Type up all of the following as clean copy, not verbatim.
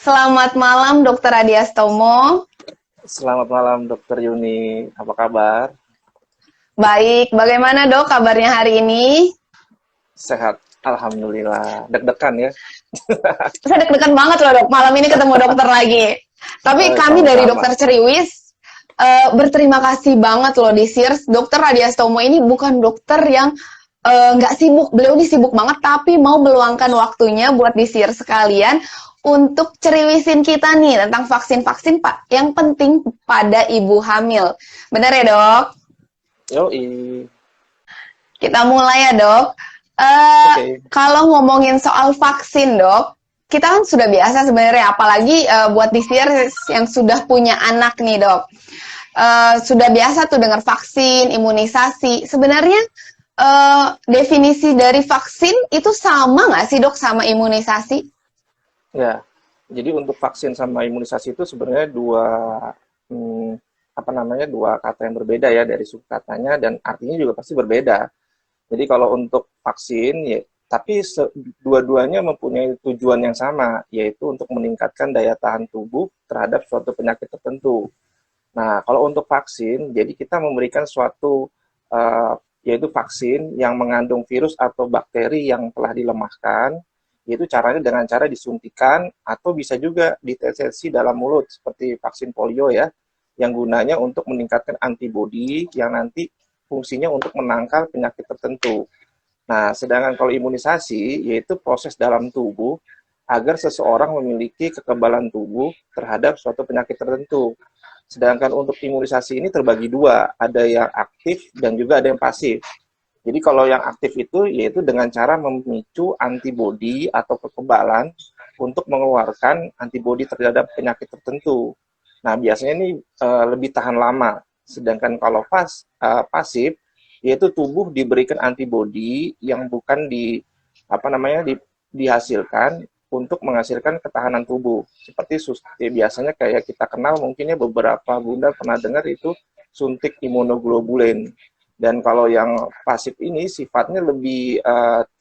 Selamat malam, Dokter Adiastomo. Selamat malam, Dokter Yuni. Apa kabar? Baik, bagaimana dok kabarnya hari ini? Sehat, alhamdulillah. Deg-degan ya? Saya deg-degan banget loh dok, malam ini ketemu dokter lagi. Tapi kami dari Sama-sama. Dokter Ceriwis berterima kasih banget loh di SIRS. Dokter Adiastomo ini bukan dokter yang nggak sibuk, beliau ini sibuk banget, tapi mau meluangkan waktunya buat di SIRS sekalian untuk ceriwisin kita nih tentang vaksin-vaksin Pak yang penting pada ibu hamil. Benar ya dok? Yoi. Kita mulai ya dok. Eh, Oke. Kalau ngomongin soal vaksin dok, kita kan sudah biasa sebenarnya, apalagi buat di series yang sudah punya anak nih dok. Sudah biasa tuh dengar vaksin, imunisasi. Sebenarnya definisi dari vaksin itu sama nggak sih dok sama imunisasi? Ya, jadi untuk vaksin sama imunisasi itu sebenarnya hmm, dua kata yang berbeda ya dari suku katanya dan artinya juga pasti berbeda. Jadi kalau untuk vaksin, ya, tapi dua-duanya mempunyai tujuan yang sama, yaitu untuk meningkatkan daya tahan tubuh terhadap suatu penyakit tertentu. Nah, kalau untuk vaksin, jadi kita memberikan suatu uh, yaitu vaksin yang mengandung virus atau bakteri yang telah dilemahkan, yaitu caranya dengan cara disuntikan atau bisa juga ditetes dalam mulut seperti vaksin polio ya, yang gunanya untuk meningkatkan antibodi yang nanti fungsinya untuk menangkal penyakit tertentu. Nah, sedangkan kalau imunisasi yaitu proses dalam tubuh agar seseorang memiliki kekebalan tubuh terhadap suatu penyakit tertentu. Sedangkan untuk imunisasi ini terbagi dua, ada yang aktif dan juga ada yang pasif. Jadi kalau yang aktif itu yaitu dengan cara memicu antibodi atau kekebalan untuk mengeluarkan antibodi terhadap penyakit tertentu. Nah, biasanya ini lebih tahan lama. Sedangkan kalau pasif yaitu tubuh diberikan antibodi yang bukan dihasilkan untuk menghasilkan ketahanan tubuh. Seperti biasanya kayak kita kenal mungkinnya beberapa bunda pernah dengar itu suntik imunoglobulin. Dan kalau yang pasif ini sifatnya lebih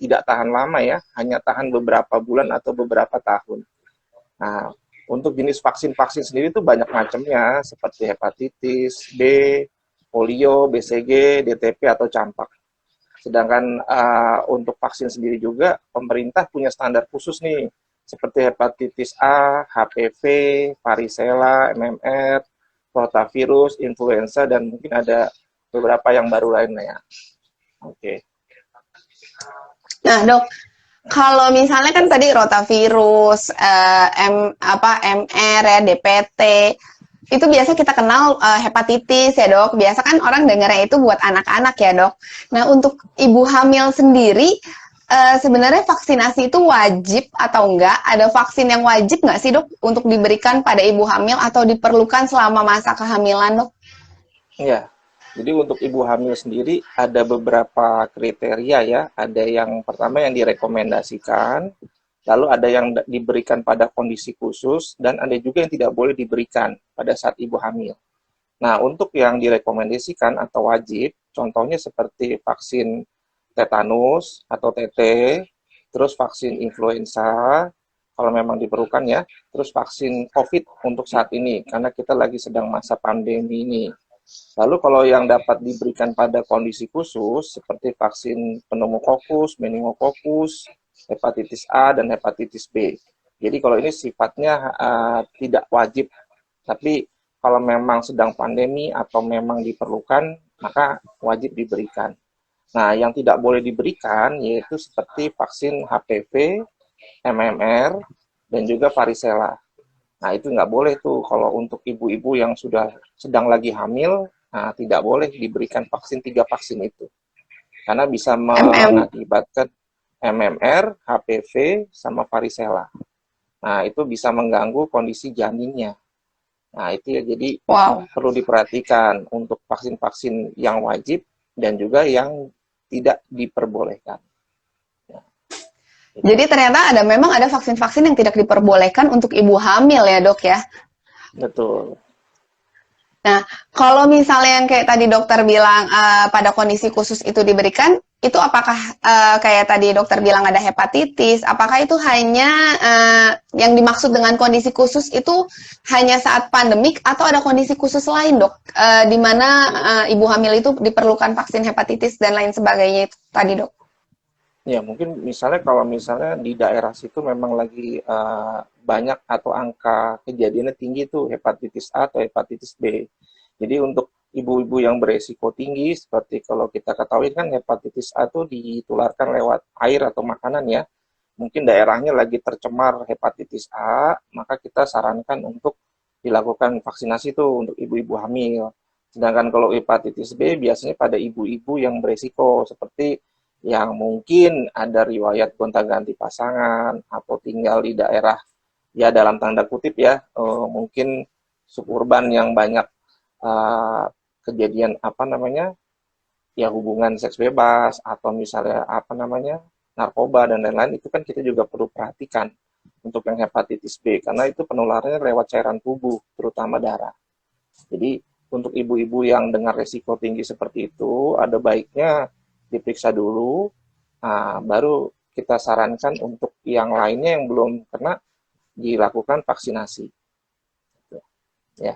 tidak tahan lama ya, hanya tahan beberapa bulan atau beberapa tahun. Nah, untuk jenis vaksin-vaksin sendiri itu banyak macamnya, seperti hepatitis B, polio, BCG, DTP, atau campak. Sedangkan untuk vaksin sendiri juga, pemerintah punya standar khusus nih, seperti hepatitis A, HPV, varicella, MMR, rotavirus, influenza, dan mungkin ada beberapa yang baru lainnya. Oke. Nah dok, kalau misalnya kan tadi rotavirus, MR ya, DPT, itu biasa kita kenal hepatitis ya dok. Biasa kan orang dengarnya itu buat anak-anak ya dok. Nah untuk ibu hamil sendiri, sebenarnya vaksinasi itu wajib atau enggak? Ada vaksin yang wajib nggak sih dok untuk diberikan pada ibu hamil atau diperlukan selama masa kehamilan dok? Ya, jadi untuk ibu hamil sendiri ada beberapa kriteria ya. Ada yang pertama yang direkomendasikan, lalu ada yang diberikan pada kondisi khusus, dan ada juga yang tidak boleh diberikan pada saat ibu hamil. Nah, untuk yang direkomendasikan atau wajib, contohnya seperti vaksin tetanus atau TT, terus vaksin influenza, kalau memang diperlukan ya, terus vaksin COVID untuk saat ini, karena kita lagi sedang masa pandemi ini. Lalu kalau yang dapat diberikan pada kondisi khusus, seperti vaksin pneumokokus, meningokokus, hepatitis A, dan hepatitis B. Jadi kalau ini sifatnya tidak wajib, tapi kalau memang sedang pandemi atau memang diperlukan, maka wajib diberikan. Nah, yang tidak boleh diberikan yaitu seperti vaksin HPV, MMR, dan juga varicella. Nah, itu nggak boleh tuh kalau untuk ibu-ibu yang sudah sedang lagi hamil, nah, tidak boleh diberikan vaksin 3 vaksin itu. Karena bisa MM. mengakibatkan MMR, HPV, sama varicella. Nah, itu bisa mengganggu kondisi janinnya. Nah, itu ya, jadi Wow. perlu diperhatikan untuk vaksin-vaksin yang wajib dan juga yang tidak diperbolehkan. Ya, Jadi itu. ternyata memang ada vaksin-vaksin yang tidak diperbolehkan untuk ibu hamil ya dok ya. Betul. Nah, kalau misalnya yang kayak tadi dokter bilang pada kondisi khusus itu diberikan, itu apakah kayak tadi dokter bilang ada hepatitis, apakah itu hanya yang dimaksud dengan kondisi khusus itu hanya saat pandemik atau ada kondisi khusus lain, dok? Di mana ibu hamil itu diperlukan vaksin hepatitis dan lain sebagainya itu tadi, dok? Ya, mungkin misalnya kalau misalnya di daerah situ memang lagi banyak atau angka kejadiannya tinggi tuh hepatitis A atau hepatitis B. Jadi untuk ibu-ibu yang beresiko tinggi, seperti kalau kita ketahui kan hepatitis A tuh ditularkan lewat air atau makanan ya. Mungkin daerahnya lagi tercemar hepatitis A, maka kita sarankan untuk dilakukan vaksinasi tuh untuk ibu-ibu hamil. Sedangkan kalau hepatitis B biasanya pada ibu-ibu yang beresiko seperti yang mungkin ada riwayat gonta-ganti pasangan atau tinggal di daerah ya dalam tanda kutip ya mungkin suburban yang banyak eh, kejadian apa namanya ya hubungan seks bebas atau misalnya apa namanya narkoba dan lain-lain itu kan kita juga perlu perhatikan untuk yang hepatitis B karena itu penularannya lewat cairan tubuh terutama darah. Jadi untuk ibu-ibu yang dengan resiko tinggi seperti itu ada baiknya diperiksa dulu, baru kita sarankan untuk yang lainnya yang belum kena dilakukan vaksinasi. Ya.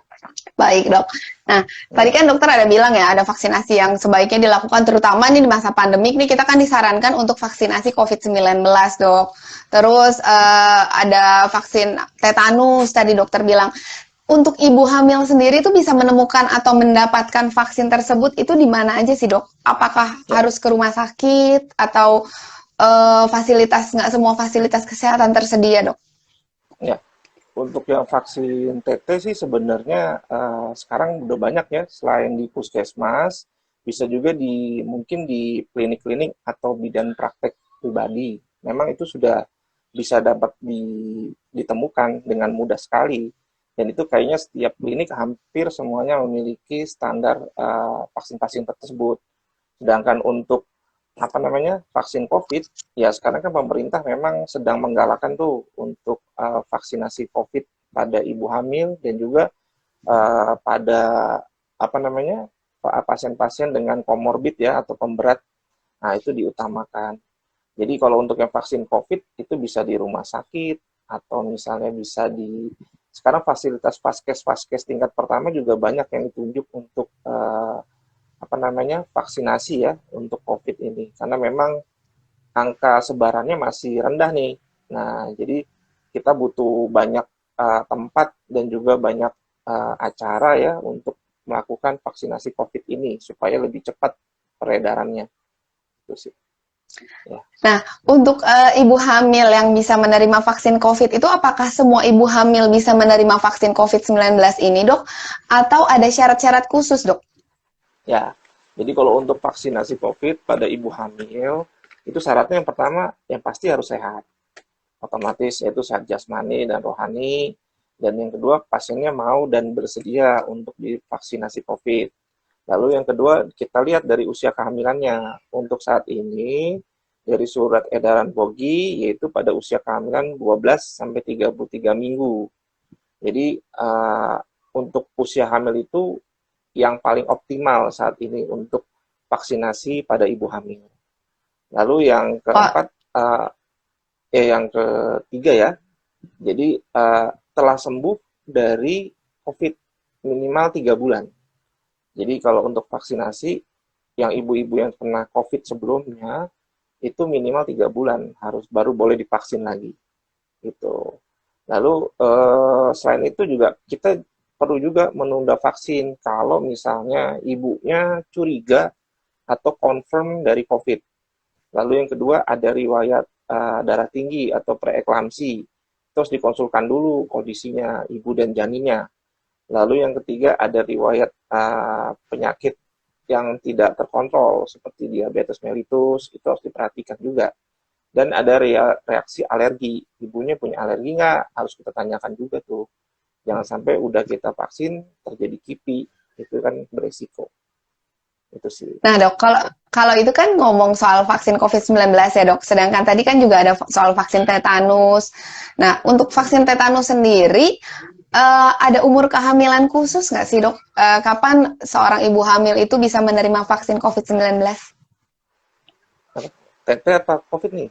Baik, dok. Nah, tadi Ya. kan dokter ada bilang ya, ada vaksinasi yang sebaiknya dilakukan, terutama nih di masa pandemik nih, kita kan disarankan untuk vaksinasi COVID-19, dok. Terus ada vaksin tetanus, tadi dokter bilang. Untuk ibu hamil sendiri itu bisa menemukan atau mendapatkan vaksin tersebut itu di mana aja sih, dok? Apakah Ya. harus ke rumah sakit atau fasilitas, nggak semua fasilitas kesehatan tersedia, dok? Ya. Untuk yang vaksin TT sih sebenarnya sekarang udah banyak ya, selain di puskesmas, bisa juga di mungkin di klinik-klinik atau bidan praktek pribadi. Memang itu sudah bisa dapat ditemukan dengan mudah sekali. Dan itu kayaknya setiap klinik hampir semuanya memiliki standar vaksin-vaksin tersebut. Sedangkan untuk apa namanya vaksin COVID, ya sekarang kan pemerintah memang sedang menggalakkan tuh untuk vaksinasi COVID pada ibu hamil dan juga pada apa namanya pasien-pasien dengan komorbid ya atau pemberat. Nah itu diutamakan. Jadi kalau untuk yang vaksin COVID itu bisa di rumah sakit atau misalnya bisa di sekarang fasilitas vaskes tingkat pertama juga banyak yang ditunjuk untuk apa namanya vaksinasi ya untuk COVID ini karena memang angka sebarannya masih rendah nih. Nah, jadi kita butuh banyak tempat dan juga banyak acara ya untuk melakukan vaksinasi COVID ini supaya lebih cepat peredarannya. Itu sih. Ya. Nah, untuk ibu hamil yang bisa menerima vaksin COVID itu apakah semua ibu hamil bisa menerima vaksin COVID-19 ini, dok? Atau ada syarat-syarat khusus, dok? Ya, jadi kalau untuk vaksinasi COVID pada ibu hamil, itu syaratnya yang pertama, yang pasti harus sehat. Otomatis yaitu sehat jasmani dan rohani. Dan yang kedua, pasiennya mau dan bersedia untuk divaksinasi COVID. Lalu yang kedua, kita lihat dari usia kehamilannya. Untuk saat ini, dari surat edaran POGI, yaitu pada usia kehamilan 12 sampai 33 minggu. Jadi, untuk usia hamil itu yang paling optimal saat ini untuk vaksinasi pada ibu hamil. Lalu yang keempat, yang ketiga ya, jadi telah sembuh dari COVID minimal 3 bulan. Jadi kalau untuk vaksinasi, yang ibu-ibu yang kena COVID sebelumnya, itu minimal 3 bulan, harus baru boleh divaksin lagi. Gitu. Lalu selain itu juga kita perlu juga menunda vaksin kalau misalnya ibunya curiga atau confirm dari COVID. Lalu yang kedua ada riwayat darah tinggi atau preeklamsi. Terus dikonsulkan dulu kondisinya ibu dan janinnya. Lalu yang ketiga ada riwayat penyakit yang tidak terkontrol seperti diabetes mellitus, itu harus diperhatikan juga. Dan ada reaksi alergi. Ibunya punya alergi nggak? Harus kita tanyakan juga tuh. Jangan sampai udah kita vaksin terjadi KIPI, itu kan beresiko. Itu sih. Nah, dok, kalau itu kan ngomong soal vaksin COVID-19 ya, dok. Sedangkan tadi kan juga ada soal vaksin tetanus. Nah, untuk vaksin tetanus sendiri, ada umur kehamilan khusus nggak sih, Dok? Kapan seorang ibu hamil itu bisa menerima vaksin COVID-19? TT apa COVID nih?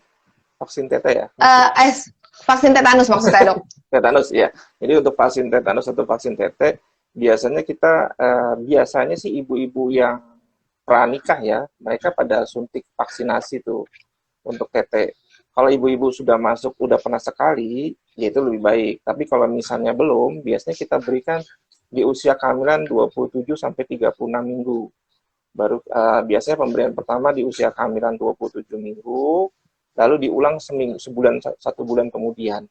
Vaksin TT ya? Vaksin Vaksin tetanus maksud saya, Dok. tetanus ya. Jadi untuk vaksin tetanus atau vaksin TT, biasanya biasanya sih ibu-ibu yang pranikah ya, mereka pada suntik vaksinasi tuh untuk TT. Kalau ibu-ibu sudah masuk, udah pernah sekali, ya itu lebih baik. Tapi kalau misalnya belum, biasanya kita berikan di usia kehamilan 27 sampai 36 minggu. Baru biasanya pemberian pertama di usia kehamilan 27 minggu, lalu diulang satu bulan kemudian.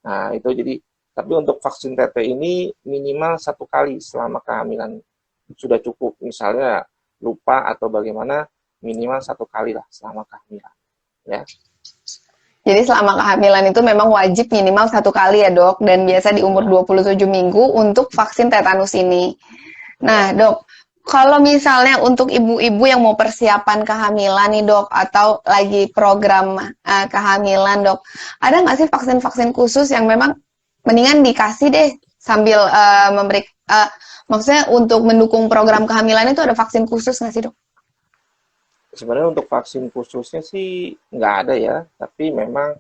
Nah, itu jadi, tapi untuk vaksin TT ini minimal 1 kali selama kehamilan sudah cukup. Misalnya lupa atau bagaimana, minimal 1 kali lah selama kehamilan. Ya. Jadi selama kehamilan itu memang wajib minimal 1 kali ya, Dok, dan biasa di umur 27 minggu untuk vaksin tetanus ini. Nah, Dok, kalau misalnya untuk ibu-ibu yang mau persiapan kehamilan nih, Dok, atau lagi program kehamilan, Dok, ada nggak sih vaksin-vaksin khusus yang memang mendingan dikasih deh sambil maksudnya untuk mendukung program kehamilan itu ada vaksin khusus nggak sih, Dok? Sebenarnya untuk vaksin khususnya sih nggak ada ya, tapi memang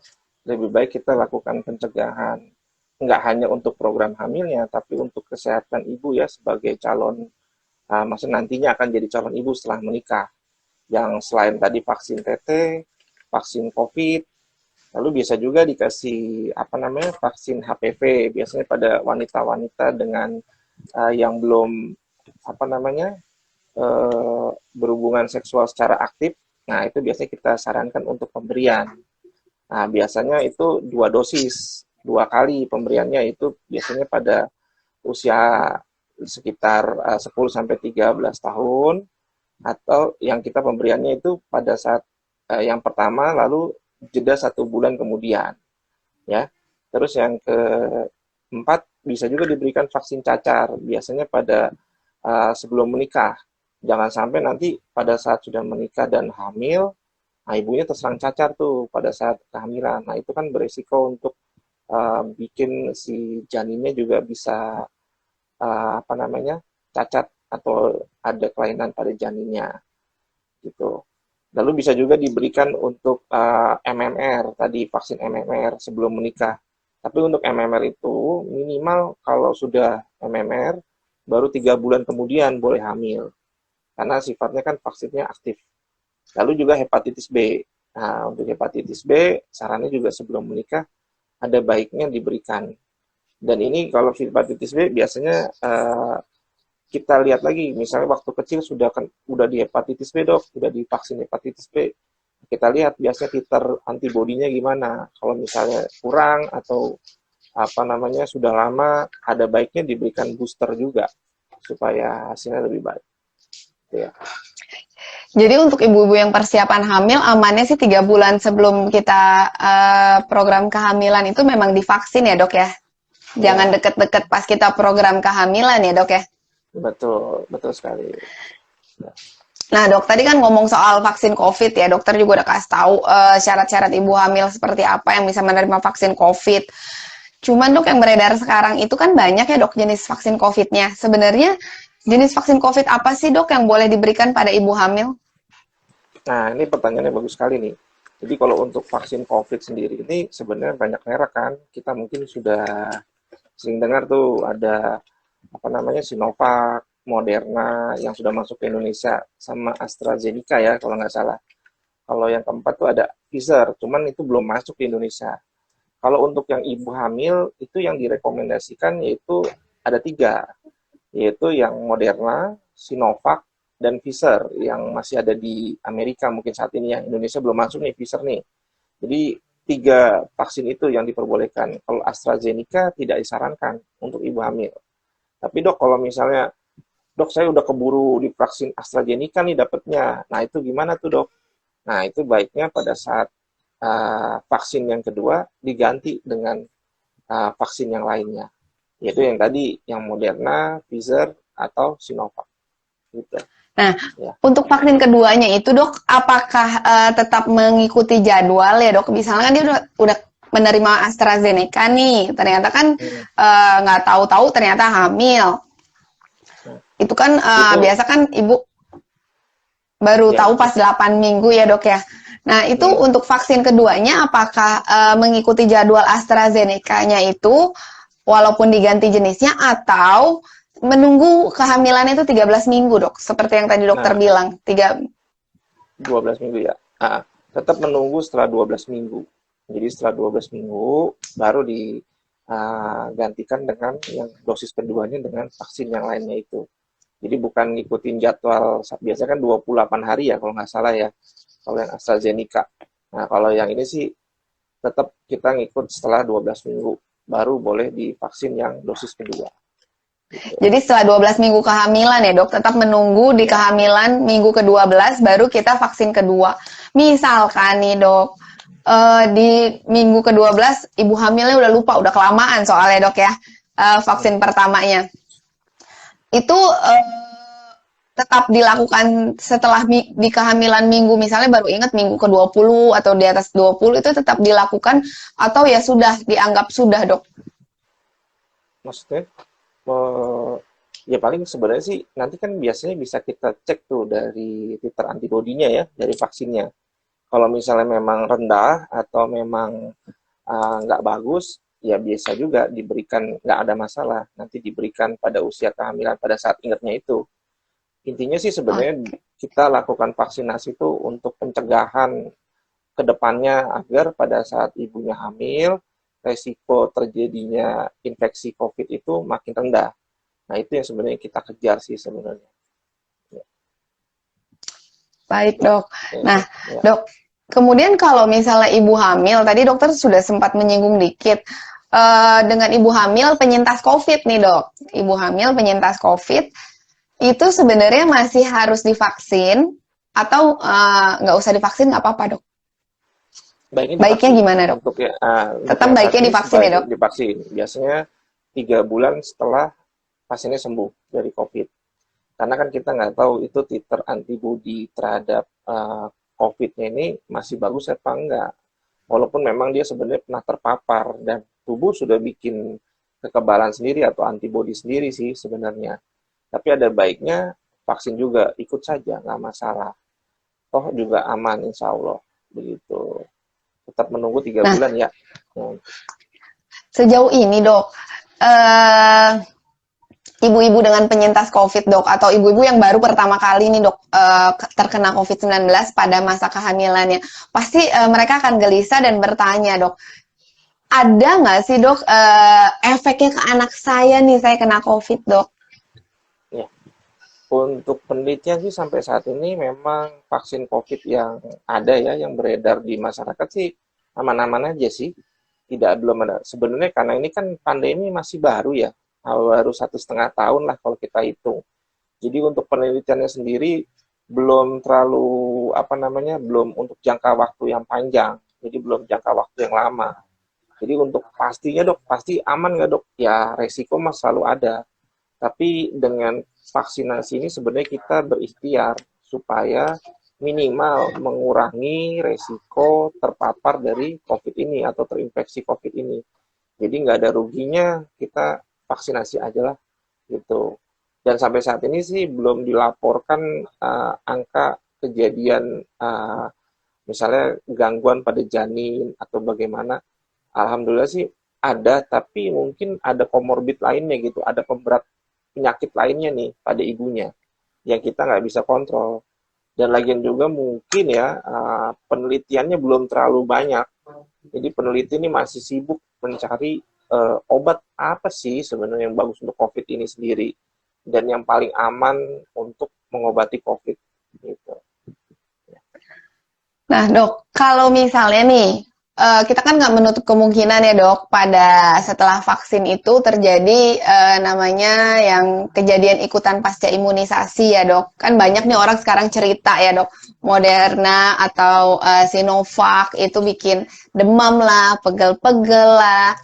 lebih baik kita lakukan pencegahan. Nggak hanya untuk program hamilnya, tapi untuk kesehatan ibu ya sebagai calon, maksudnya nantinya akan jadi calon ibu setelah menikah. Yang selain tadi vaksin TT, vaksin COVID, lalu bisa juga dikasih vaksin HPV. Biasanya pada wanita-wanita dengan yang belum berhubungan seksual secara aktif, nah itu biasanya kita sarankan untuk pemberian. Nah, biasanya itu 2 dosis, 2 kali pemberiannya itu biasanya pada usia sekitar 10 sampai 13 tahun, atau yang kita pemberiannya itu pada saat yang pertama lalu jeda 1 bulan kemudian, ya. Terus yang keempat bisa juga diberikan vaksin cacar, biasanya pada sebelum menikah. Jangan sampai nanti pada saat sudah menikah dan hamil, nah ibunya terserang cacar tuh pada saat kehamilan. Nah itu kan beresiko untuk bikin si janinnya juga bisa cacat atau ada kelainan pada janinnya gitu. Lalu bisa juga diberikan untuk MMR, tadi vaksin MMR sebelum menikah. Tapi untuk MMR itu minimal kalau sudah MMR baru 3 bulan kemudian boleh hamil. Karena sifatnya kan vaksinnya aktif. Lalu juga hepatitis B. Nah, untuk hepatitis B, sarannya juga sebelum menikah ada baiknya diberikan. Dan ini kalau hepatitis B biasanya kita lihat lagi, misalnya waktu kecil udah di hepatitis B, Dok, udah divaksin hepatitis B. Kita lihat biasanya titer antibodinya gimana. Kalau misalnya kurang atau sudah lama, ada baiknya diberikan booster juga supaya hasilnya lebih baik. Ya. Jadi untuk ibu-ibu yang persiapan hamil, amannya sih 3 bulan sebelum kita program kehamilan itu memang divaksin ya, Dok ya? Jangan deket-deket pas kita program kehamilan ya, Dok ya? Betul, betul sekali. Ya. Nah, Dok, tadi kan ngomong soal vaksin COVID ya, dokter juga udah kasih tahu syarat-syarat ibu hamil seperti apa yang bisa menerima vaksin COVID. Cuman, Dok, yang beredar sekarang itu kan banyak ya, Dok, jenis vaksin COVID-nya. Sebenarnya jenis vaksin COVID apa sih, Dok, yang boleh diberikan pada ibu hamil? Nah, ini pertanyaannya bagus sekali nih. Jadi kalau untuk vaksin COVID sendiri ini sebenarnya banyak merek kan. Kita mungkin sudah sering dengar tuh ada Sinovac, Moderna yang sudah masuk ke Indonesia, sama AstraZeneca ya kalau nggak salah. Kalau yang keempat tuh ada Pfizer, cuman itu belum masuk di Indonesia. Kalau untuk yang ibu hamil itu yang direkomendasikan yaitu ada 3, yaitu yang Moderna, Sinovac, dan Pfizer yang masih ada di Amerika mungkin saat ini ya. Indonesia belum masuk nih Pfizer nih. Jadi 3 vaksin itu yang diperbolehkan. Kalau AstraZeneca tidak disarankan untuk ibu hamil. Tapi Dok, kalau misalnya, Dok saya udah keburu di vaksin AstraZeneca nih dapatnya. Nah itu gimana tuh Dok? Nah itu baiknya pada saat vaksin yang kedua diganti dengan vaksin yang lainnya. Yaitu yang tadi, yang Moderna, Pfizer, atau Sinovac. Gitu. Nah, ya. Untuk vaksin keduanya itu, Dok, apakah tetap mengikuti jadwal ya, Dok? Misalnya kan dia udah menerima AstraZeneca nih, ternyata kan nggak tahu-tahu ternyata hamil. Itu kan Itu biasa kan ibu baru ya tahu itu. pas 8 minggu ya dok ya. Nah itu Hmm. untuk vaksin keduanya apakah mengikuti jadwal AstraZeneca-nya itu walaupun diganti jenisnya atau menunggu kehamilannya itu 13 minggu dok, seperti yang tadi dokter Nah, bilang, 12 minggu ya. Tetap menunggu setelah 12 minggu. Jadi setelah 12 minggu baru digantikan dengan yang dosis keduanya dengan vaksin yang lainnya itu. Jadi bukan ngikutin jadwal, biasanya kan 28 hari ya kalau nggak salah ya, kalau yang AstraZeneca. Nah, kalau yang ini sih tetap kita ngikut setelah 12 minggu, baru boleh divaksin yang dosis kedua. Gitu. Jadi setelah 12 minggu kehamilan ya dok, tetap menunggu di Ya, kehamilan minggu ke-12 baru kita vaksin kedua. Misalkan nih dok, di minggu ke-12 ibu hamilnya udah lupa, udah kelamaan soalnya dok ya, vaksin pertamanya. Itu tetap dilakukan setelah di kehamilan minggu, misalnya baru ingat minggu ke-20 atau di atas 20 itu tetap dilakukan atau ya sudah dianggap sudah dok? maksudnya eh, ya paling sebenarnya sih nanti kan biasanya bisa kita cek tuh dari titer antibodinya ya dari vaksinnya. Kalau misalnya memang rendah atau memang nggak bagus, ya biasa juga diberikan, nggak ada masalah. Nanti diberikan pada usia kehamilan pada saat ingatnya itu. Intinya sih sebenarnya Oke. kita lakukan vaksinasi itu untuk pencegahan ke depannya agar pada saat ibunya hamil, resiko terjadinya infeksi COVID itu makin rendah. Nah, itu yang sebenarnya kita kejar sih sebenarnya. Ya, Baik dok. Nah ya. dok, kemudian kalau misalnya ibu hamil, tadi dokter sudah sempat menyinggung dikit, dengan ibu hamil penyintas COVID nih dok, ibu hamil penyintas COVID, itu sebenarnya masih harus divaksin atau nggak usah divaksin nggak apa-apa dok? Baiknya Baiknya divaksin. gimana dok? Untuk Tetap yang saat baiknya ini divaksin ya dok? sebaiknya divaksin. Biasanya 3 bulan setelah pasiennya sembuh dari COVID. Karena kan kita nggak tahu itu titer antibodi terhadap COVID-nya ini masih bagus apa enggak. Walaupun memang dia sebenarnya pernah terpapar dan tubuh sudah bikin kekebalan sendiri atau antibodi sendiri sih sebenarnya. Tapi ada baiknya vaksin juga, ikut saja, nggak masalah. Toh juga aman insya Allah. Begitu. Tetap menunggu 3 bulan Nah ya. Hmm. sejauh ini dok, eh, ibu-ibu dengan penyintas COVID dok, atau ibu-ibu yang baru pertama kali nih dok terkena COVID-19 pada masa kehamilannya, pasti mereka akan gelisah dan bertanya dok, ada nggak sih dok efeknya ke anak saya nih, saya kena COVID dok? Ya. Untuk penelitian sih sampai saat ini memang vaksin COVID yang ada ya, yang beredar di masyarakat sih aman-aman aja sih. Belum ada. Sebenarnya karena ini kan pandemi masih baru ya, baru 1,5 tahun lah kalau kita hitung. Jadi untuk penelitiannya sendiri belum terlalu belum untuk jangka waktu yang panjang. Jadi belum jangka waktu yang lama. Jadi untuk pastinya dok, pasti aman nggak dok? Ya resiko mas selalu ada. Tapi dengan vaksinasi ini sebenarnya kita berikhtiar supaya minimal mengurangi resiko terpapar dari COVID ini atau terinfeksi COVID ini. Jadi nggak ada ruginya kita vaksinasi aja lah gitu. Dan sampai saat ini sih belum dilaporkan angka kejadian misalnya gangguan pada janin atau bagaimana. Alhamdulillah sih ada, tapi mungkin ada komorbid lainnya gitu, ada pemberat penyakit lainnya nih pada ibunya yang kita nggak bisa kontrol. Dan lagian juga mungkin ya penelitiannya belum terlalu banyak. Jadi peneliti ini masih sibuk mencari obat apa sih sebenarnya yang bagus untuk COVID ini sendiri dan yang paling aman untuk mengobati COVID. Gitu. Nah dok, kalau misalnya nih, kita kan nggak menutup kemungkinan ya dok, pada setelah vaksin itu terjadi namanya yang kejadian ikutan pasca imunisasi ya dok. Kan banyak nih orang sekarang cerita ya dok, Moderna atau Sinovac itu bikin demam lah, pegel-pegel lah.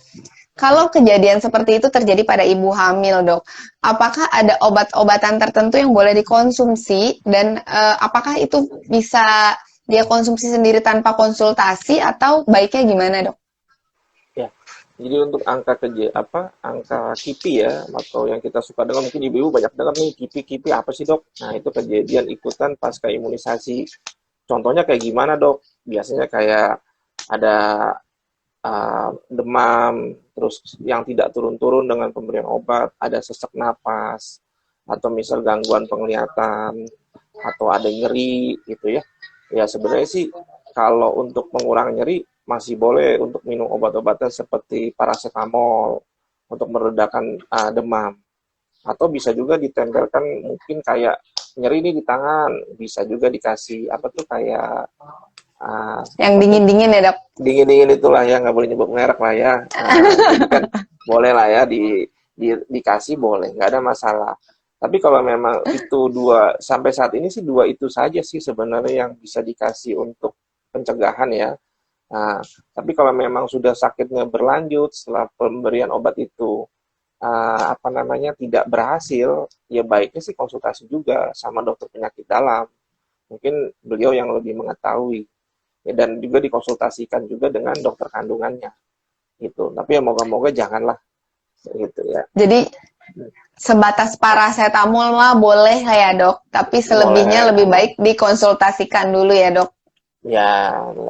Kalau kejadian seperti itu terjadi pada ibu hamil dok, apakah ada obat-obatan tertentu yang boleh dikonsumsi dan apakah itu bisa dia konsumsi sendiri tanpa konsultasi atau baiknya gimana dok? Jadi untuk angka KIPI ya, atau yang kita suka dengar, mungkin ibu-ibu banyak dengar nih, KIPI apa sih dok? Nah itu kejadian ikutan pasca imunisasi. Contohnya kayak gimana dok? Biasanya kayak ada demam, terus yang tidak turun-turun dengan pemberian obat, ada sesak napas, atau misal gangguan penglihatan, atau ada nyeri gitu ya. Ya sebenarnya sih kalau untuk mengurangi nyeri masih boleh untuk minum obat-obatan seperti paracetamol untuk meredakan demam. Atau bisa juga ditempelkan mungkin kayak nyeri ini di tangan, bisa juga dikasih apa tuh kayak Yang apa tuh dingin-dingin ya, Dok? dingin-dingin itulah ya, nggak boleh nyebut merek lah ya. Jadi kan boleh lah ya dikasih boleh, nggak ada masalah. Tapi kalau memang itu dua, sampai saat ini sih dua itu saja sih sebenarnya yang bisa dikasih untuk pencegahan ya. Nah, tapi kalau memang sudah sakitnya berlanjut setelah pemberian obat itu apa namanya tidak berhasil, ya baiknya sih konsultasi juga sama dokter penyakit dalam. Mungkin beliau yang lebih mengetahui. Ya, dan juga dikonsultasikan juga dengan dokter kandungannya gitu. Tapi ya moga-moga janganlah gitu ya. Jadi sebatas paracetamol mah boleh lah ya, Dok. Tapi selebihnya Boleh. lebih baik dikonsultasikan dulu ya, Dok. Ya,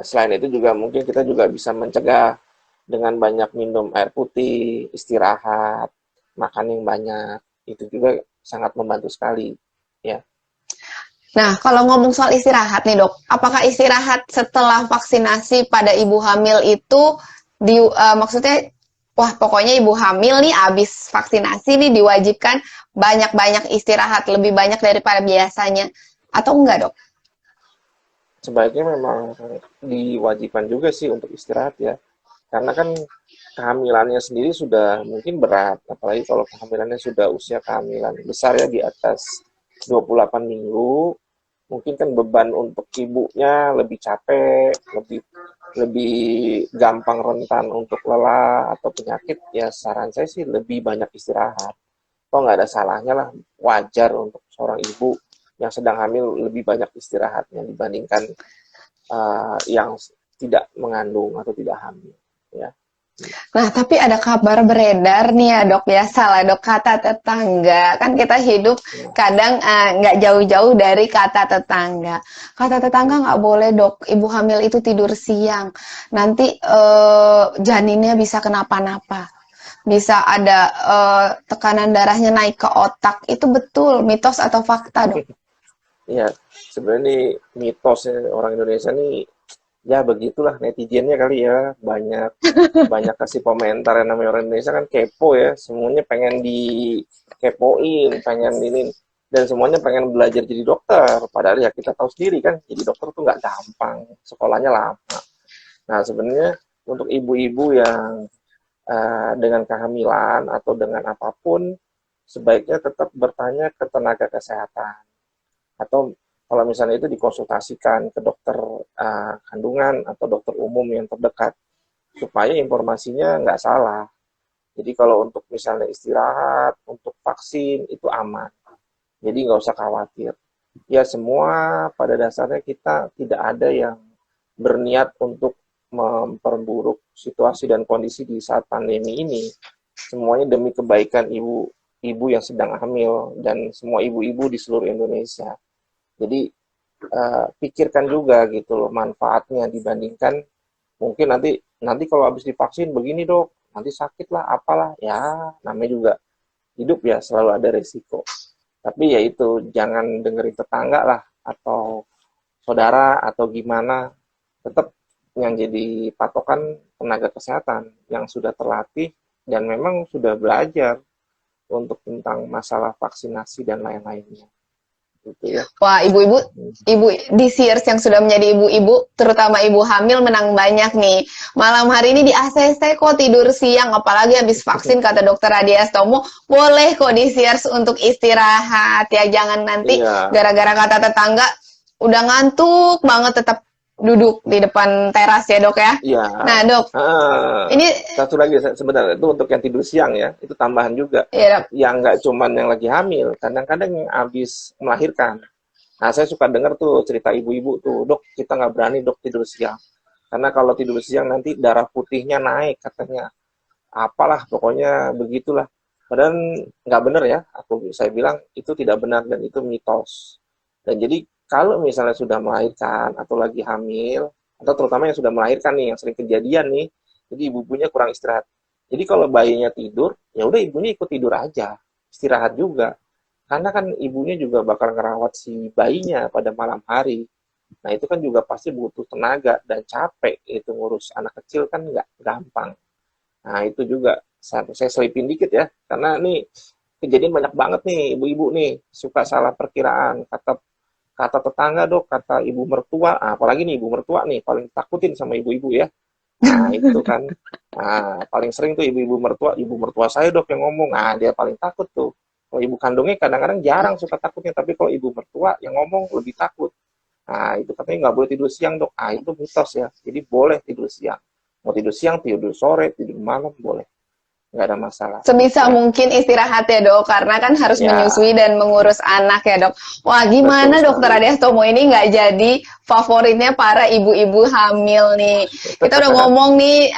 selain itu juga mungkin kita juga bisa mencegah dengan banyak minum air putih, istirahat, makan yang banyak. Itu juga sangat membantu sekali ya. Nah, kalau ngomong soal istirahat nih, Dok, apakah istirahat setelah vaksinasi pada ibu hamil itu maksudnya wah pokoknya ibu hamil nih abis vaksinasi nih diwajibkan banyak-banyak istirahat, lebih banyak daripada biasanya atau enggak, Dok? Sebaiknya memang diwajibkan juga sih untuk istirahat ya. Karena kan kehamilannya sendiri sudah mungkin berat, apalagi kalau kehamilannya sudah usia kehamilan besar ya di atas 28 minggu, mungkin kan beban untuk ibunya lebih capek, lebih lebih gampang rentan untuk lelah atau penyakit, ya saran saya sih lebih banyak istirahat. Kok nggak ada salahnya lah, wajar untuk seorang ibu yang sedang hamil lebih banyak istirahatnya dibandingkan yang tidak mengandung atau tidak hamil. Ya. Nah, tapi ada kabar beredar nih ya, Dok. Biasalah, Dok, kata tetangga. Kan kita hidup kadang nggak jauh-jauh dari kata tetangga. Kata tetangga nggak boleh, Dok. Ibu hamil itu tidur siang. Nanti janinnya bisa kenapa-napa. Bisa ada tekanan darahnya naik ke otak. Itu betul, mitos atau fakta, Dok? Ya, sebenarnya nih mitosnya orang Indonesia nih ya begitulah netizennya kali ya, banyak banyak kasih komentar. Yang namanya orang Indonesia kan kepo ya, semuanya pengen dikepoin, pengen ini, dan semuanya pengen belajar jadi dokter, padahal ya kita tahu sendiri kan jadi dokter tuh nggak gampang, sekolahnya lama. Nah sebenarnya untuk ibu-ibu yang dengan kehamilan atau dengan apapun sebaiknya tetap bertanya ke tenaga kesehatan, atau kalau misalnya itu dikonsultasikan ke dokter kandungan atau dokter umum yang terdekat supaya informasinya nggak salah. Jadi kalau untuk misalnya istirahat, untuk vaksin itu aman. Jadi nggak usah khawatir. Ya semua pada dasarnya kita tidak ada yang berniat untuk memperburuk situasi dan kondisi di saat pandemi ini. Semuanya demi kebaikan ibu yang sedang hamil dan semua ibu-ibu di seluruh Indonesia. Jadi pikirkan juga gitu loh manfaatnya dibandingkan mungkin nanti kalau habis divaksin begini dok, nanti sakit lah apalah ya, namanya juga hidup ya selalu ada resiko. Tapi ya itu jangan dengerin tetangga lah atau saudara atau gimana, tetap yang jadi patokan tenaga kesehatan yang sudah terlatih dan memang sudah belajar untuk tentang masalah vaksinasi dan lain-lainnya gitu ya. Wah, ibu di Sears yang sudah menjadi ibu-ibu, terutama ibu hamil menang banyak nih. Malam hari ini di ACC kok tidur siang, apalagi habis vaksin kata dokter Radias Tomo, boleh kok di Sears untuk istirahat ya, jangan nanti Iya, gara-gara kata tetangga udah ngantuk banget tetap duduk di depan teras ya, Dok ya. iya. Nah, Dok, Ah, ini satu lagi sebenarnya itu untuk yang tidur siang ya, itu tambahan juga. ya, Dok. Yang nggak cuman yang lagi hamil, kadang-kadang yang habis melahirkan. Nah, saya suka dengar tuh cerita ibu-ibu tuh, dok kita nggak berani dok tidur siang. Karena kalau tidur siang nanti darah putihnya naik katanya. apalah pokoknya begitulah. Padahal nggak benar ya, saya bilang itu tidak benar dan itu mitos. Dan jadi kalau misalnya sudah melahirkan atau lagi hamil, atau terutama yang sudah melahirkan nih, yang sering kejadian nih, jadi ibunya kurang istirahat. Jadi kalau bayinya tidur, ya udah ibunya ikut tidur aja, istirahat juga. Karena kan ibunya juga bakal ngerawat si bayinya pada malam hari. Nah itu kan juga pasti butuh tenaga dan capek, itu ngurus anak kecil kan nggak gampang. Nah, itu juga saya selipin dikit ya, karena nih kejadian banyak banget nih ibu-ibu nih suka salah perkiraan. Kata kata tetangga dok, kata ibu mertua, apalagi nih ibu mertua nih paling takutin sama ibu-ibu ya. Nah, itu kan. Nah, paling sering tuh ibu mertua saya dok yang ngomong, dia paling takut tuh. Kalau ibu kandungnya kadang-kadang jarang suka takutnya, tapi kalau ibu mertua yang ngomong lebih takut. Nah, itu katanya nggak boleh tidur siang dok. Itu mitos ya. Jadi boleh tidur siang. Mau tidur siang, tidur sore, tidur malam boleh. Nggak ada masalah. Sebisa Ya, mungkin istirahat ya dok, karena kan harus ya, menyusui dan mengurus anak ya dok. Wah betul gimana dokter sekali. Adiastomo ini nggak jadi favoritnya para ibu-ibu hamil nih. Kita udah ngomong nih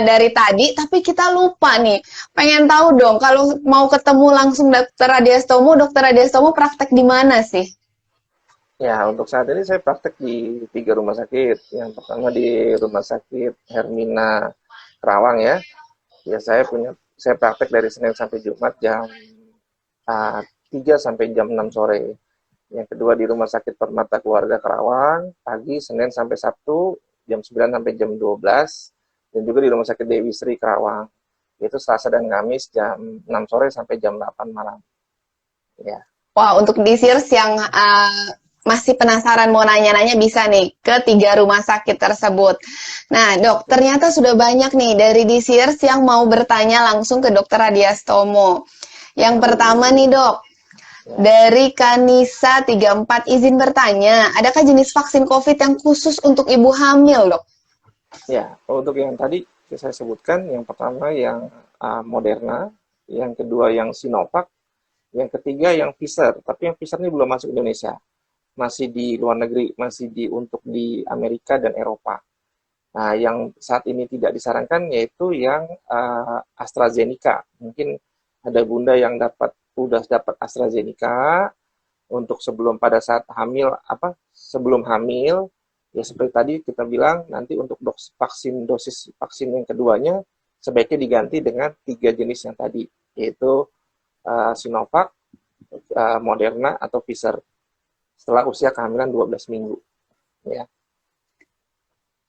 dari tadi, tapi kita lupa nih. Pengen tahu dong, kalau mau ketemu langsung dokter Adiastomo praktek di mana sih? Ya, untuk saat ini saya praktek di 3 rumah sakit. Yang pertama di Rumah Sakit Hermina Kerawang ya. Ya, saya praktek dari Senin sampai Jumat jam 3 sampai jam 6 sore. Yang kedua di Rumah Sakit Permata Keluarga Kerawang, pagi Senin sampai Sabtu jam 9 sampai jam 12. Dan juga di Rumah Sakit Dewi Sri Kerawang. Itu Selasa dan Kamis jam 6 sore sampai jam 8 malam. Ya. Wah, untuk di Sears yang masih penasaran mau nanya-nanya bisa nih ke 3 rumah sakit tersebut. Nah, dok, ternyata sudah banyak nih dari di Sears yang mau bertanya langsung ke dokter Adiastomo. Yang pertama nih dok, Ya. dari Kanisa 34 izin bertanya, adakah jenis vaksin COVID yang khusus untuk ibu hamil dok? Ya, untuk yang tadi saya sebutkan, yang pertama yang Moderna, yang kedua yang Sinovac, yang ketiga yang Pfizer. Tapi yang Pfizer ini belum masuk Indonesia, masih di luar negeri, masih untuk di Amerika dan Eropa. Nah, yang saat ini tidak disarankan yaitu yang AstraZeneca. Mungkin ada bunda yang udah dapat AstraZeneca untuk sebelum pada saat hamil sebelum hamil ya seperti tadi kita bilang nanti untuk dosis vaksin yang keduanya sebaiknya diganti dengan 3 jenis yang tadi yaitu Sinovac, Moderna atau Pfizer setelah usia kehamilan 12 minggu ya.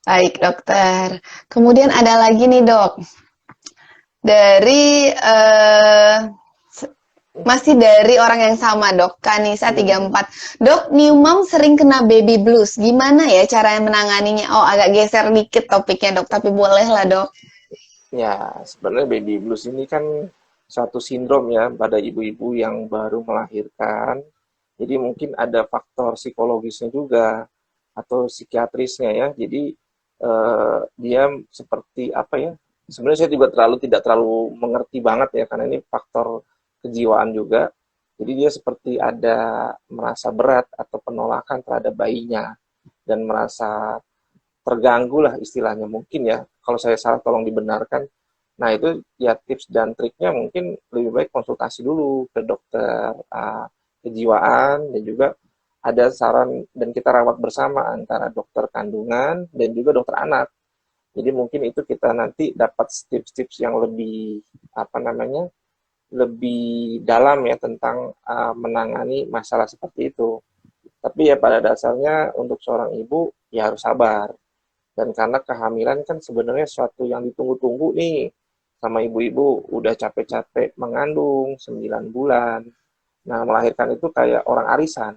Baik dokter. Kemudian ada lagi nih dok, dari masih dari orang yang sama dok, Kanisa 34. Dok, new mom sering kena baby blues. Gimana ya cara menanganinya? Oh, agak geser dikit topiknya dok, tapi boleh lah dok. Ya, sebenarnya baby blues ini kan suatu sindrom ya pada ibu-ibu yang baru melahirkan. Jadi mungkin ada faktor psikologisnya juga atau psikiatrisnya ya. Jadi dia seperti apa ya? Sebenarnya saya juga tidak terlalu mengerti banget ya karena ini faktor kejiwaan juga. Jadi dia seperti ada merasa berat atau penolakan terhadap bayinya dan merasa terganggu lah istilahnya mungkin ya. Kalau saya salah tolong dibenarkan. Nah itu ya tips dan triknya mungkin lebih baik konsultasi dulu ke dokter kejiwaan dan juga ada saran dan kita rawat bersama antara dokter kandungan dan juga dokter anak. Jadi mungkin itu kita nanti dapat tips-tips yang lebih lebih dalam ya tentang menangani masalah seperti itu. Tapi ya pada dasarnya untuk seorang ibu ya harus sabar. Dan karena kehamilan kan sebenarnya suatu yang ditunggu-tunggu nih sama ibu-ibu udah capek-capek mengandung 9 bulan. Nah, melahirkan itu kayak orang arisan.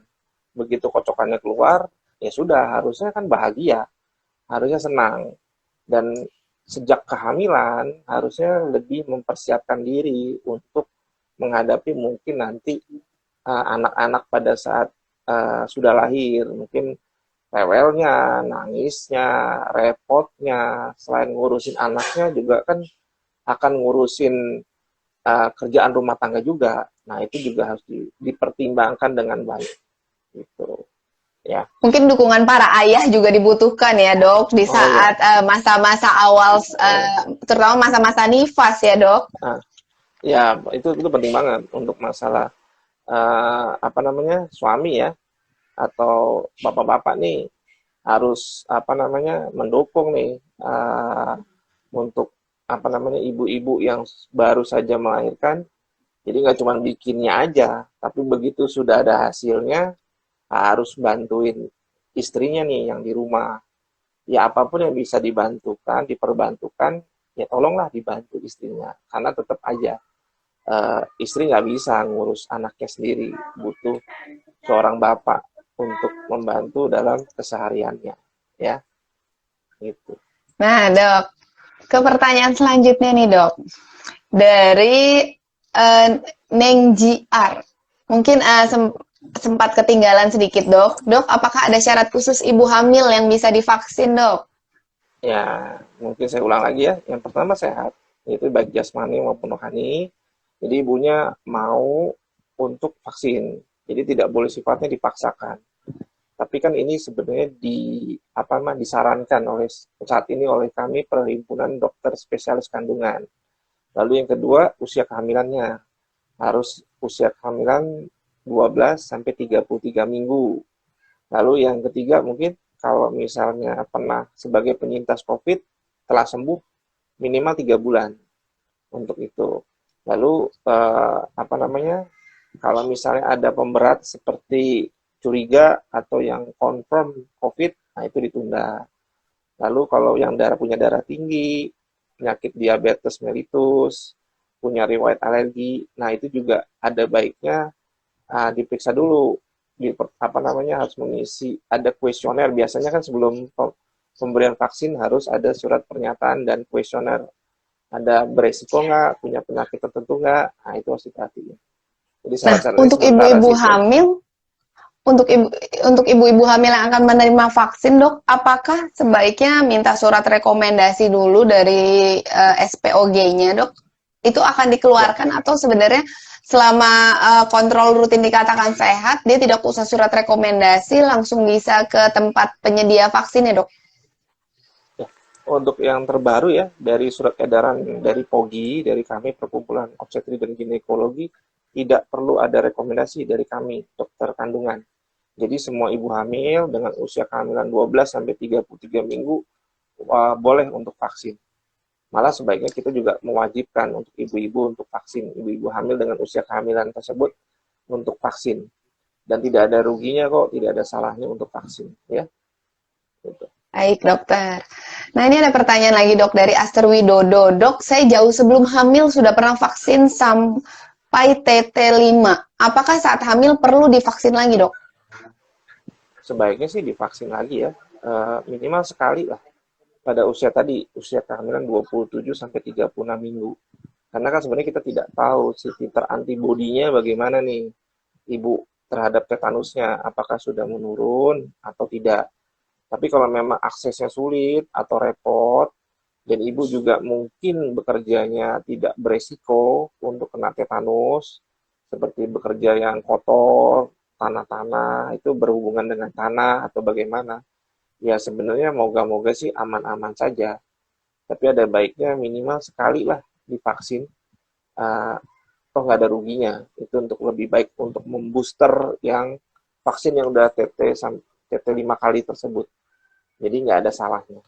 Begitu kocokannya keluar, ya sudah harusnya kan bahagia, harusnya senang. Dan sejak kehamilan harusnya lebih mempersiapkan diri untuk menghadapi mungkin nanti anak-anak pada saat sudah lahir, mungkin rewelnya, nangisnya, repotnya, selain ngurusin anaknya juga kan akan ngurusin kerjaan rumah tangga juga. Nah, itu juga harus dipertimbangkan dengan baik. Gitu. ya. Mungkin dukungan para ayah juga dibutuhkan ya dok di Oh ya, saat masa-masa awal, terutama masa-masa nifas ya dok. nah, ya itu penting banget untuk masalah apa namanya suami ya atau bapak-bapak nih harus apa namanya mendukung nih untuk apa namanya ibu-ibu yang baru saja melahirkan. Jadi nggak cuma bikinnya aja, tapi begitu sudah ada hasilnya harus bantuin istrinya nih yang di rumah. Ya apapun yang bisa dibantukan, diperbantukan, ya tolonglah dibantu istrinya. Karena tetap aja istri nggak bisa ngurus anaknya sendiri, butuh seorang bapak untuk membantu dalam kesehariannya, ya gitu. Nah dok, ke pertanyaan selanjutnya nih dok, dari eh, Neng JR. Mungkin sempat ketinggalan sedikit dok. Dok, apakah ada syarat khusus ibu hamil yang bisa divaksin dok? Ya, mungkin saya ulang lagi ya. Yang pertama sehat, yaitu baik jasmani maupun rohani. Jadi ibunya mau untuk vaksin. Jadi tidak boleh sifatnya dipaksakan. Tapi kan ini sebenarnya apa namanya disarankan oleh saat ini oleh kami Perhimpunan Dokter Spesialis Kandungan. Lalu yang kedua, usia kehamilannya harus usia kehamilan 12 sampai 33 minggu. Lalu yang ketiga mungkin kalau misalnya pernah sebagai penyintas COVID telah sembuh minimal 3 bulan untuk itu. Lalu apa namanya kalau misalnya ada pemberat seperti curiga atau yang confirm COVID, nah itu ditunda. Lalu kalau yang punya darah tinggi, penyakit diabetes mellitus, punya riwayat alergi, nah itu juga ada baiknya diperiksa dulu di apa namanya harus mengisi ada kuesioner biasanya kan sebelum pemberian vaksin harus ada surat pernyataan dan kuesioner ada beresiko nggak punya penyakit tertentu nggak nah itu harus diperhatiin jadi Nah, syarat-syaratnya sementara sih itu aja. untuk ibu untuk ibu-ibu hamil yang akan menerima vaksin, dok, apakah sebaiknya minta surat rekomendasi dulu dari SPOG-nya, dok? Itu akan Ya, dikeluarkan atau sebenarnya selama kontrol rutin dikatakan sehat, dia tidak usah surat rekomendasi, langsung bisa ke tempat penyedia vaksin ya, dok? ya. Untuk yang terbaru ya dari surat edaran dari POGI dari kami Perkumpulan Obstetri dan Ginekologi tidak perlu ada rekomendasi dari kami dokter kandungan. Jadi semua ibu hamil dengan usia kehamilan 12 sampai 33 minggu boleh untuk vaksin. Malah sebaiknya kita juga mewajibkan untuk ibu-ibu untuk vaksin, ibu-ibu hamil dengan usia kehamilan tersebut untuk vaksin. Dan tidak ada ruginya kok, tidak ada salahnya untuk vaksin, ya. Gitu. Baik, dokter. Nah, ini ada pertanyaan lagi, dok, dari Aster Widodo. Dok, saya jauh sebelum hamil sudah pernah vaksin sampai TT5. Apakah saat hamil perlu divaksin lagi, dok? Sebaiknya sih divaksin lagi ya, minimal sekali lah pada usia tadi, usia kehamilan 27 sampai 36 minggu. Karena kan sebenarnya kita tidak tahu si titer antibodinya bagaimana nih ibu terhadap tetanusnya, apakah sudah menurun atau tidak. Tapi kalau memang aksesnya sulit atau repot, dan ibu juga mungkin bekerjanya tidak beresiko untuk kena tetanus, seperti bekerja yang kotor, tanah-tanah, itu berhubungan dengan tanah atau bagaimana. Ya sebenarnya moga-moga sih aman-aman saja. Tapi ada baiknya minimal sekali lah divaksin. Uh, Toh nggak ada ruginya. Itu untuk lebih baik untuk membooster yang vaksin yang udah TT 5 kali tersebut. Jadi nggak ada salahnya.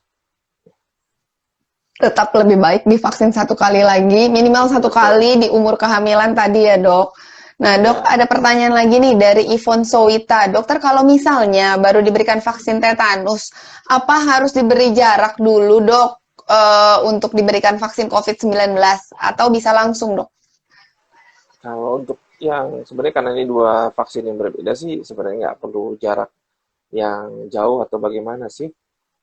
Tetap lebih baik divaksin satu kali lagi, minimal satu Betul. kali di umur kehamilan tadi ya, dok. Nah, dok, Ya, ada pertanyaan lagi nih dari Ivon Sowita. Dokter, kalau misalnya baru diberikan vaksin tetanus, apa harus diberi jarak dulu, dok, untuk diberikan vaksin COVID-19? Atau bisa langsung, dok? kalau untuk yang sebenarnya karena ini dua vaksin yang berbeda sih, sebenarnya nggak perlu jarak yang jauh atau bagaimana sih.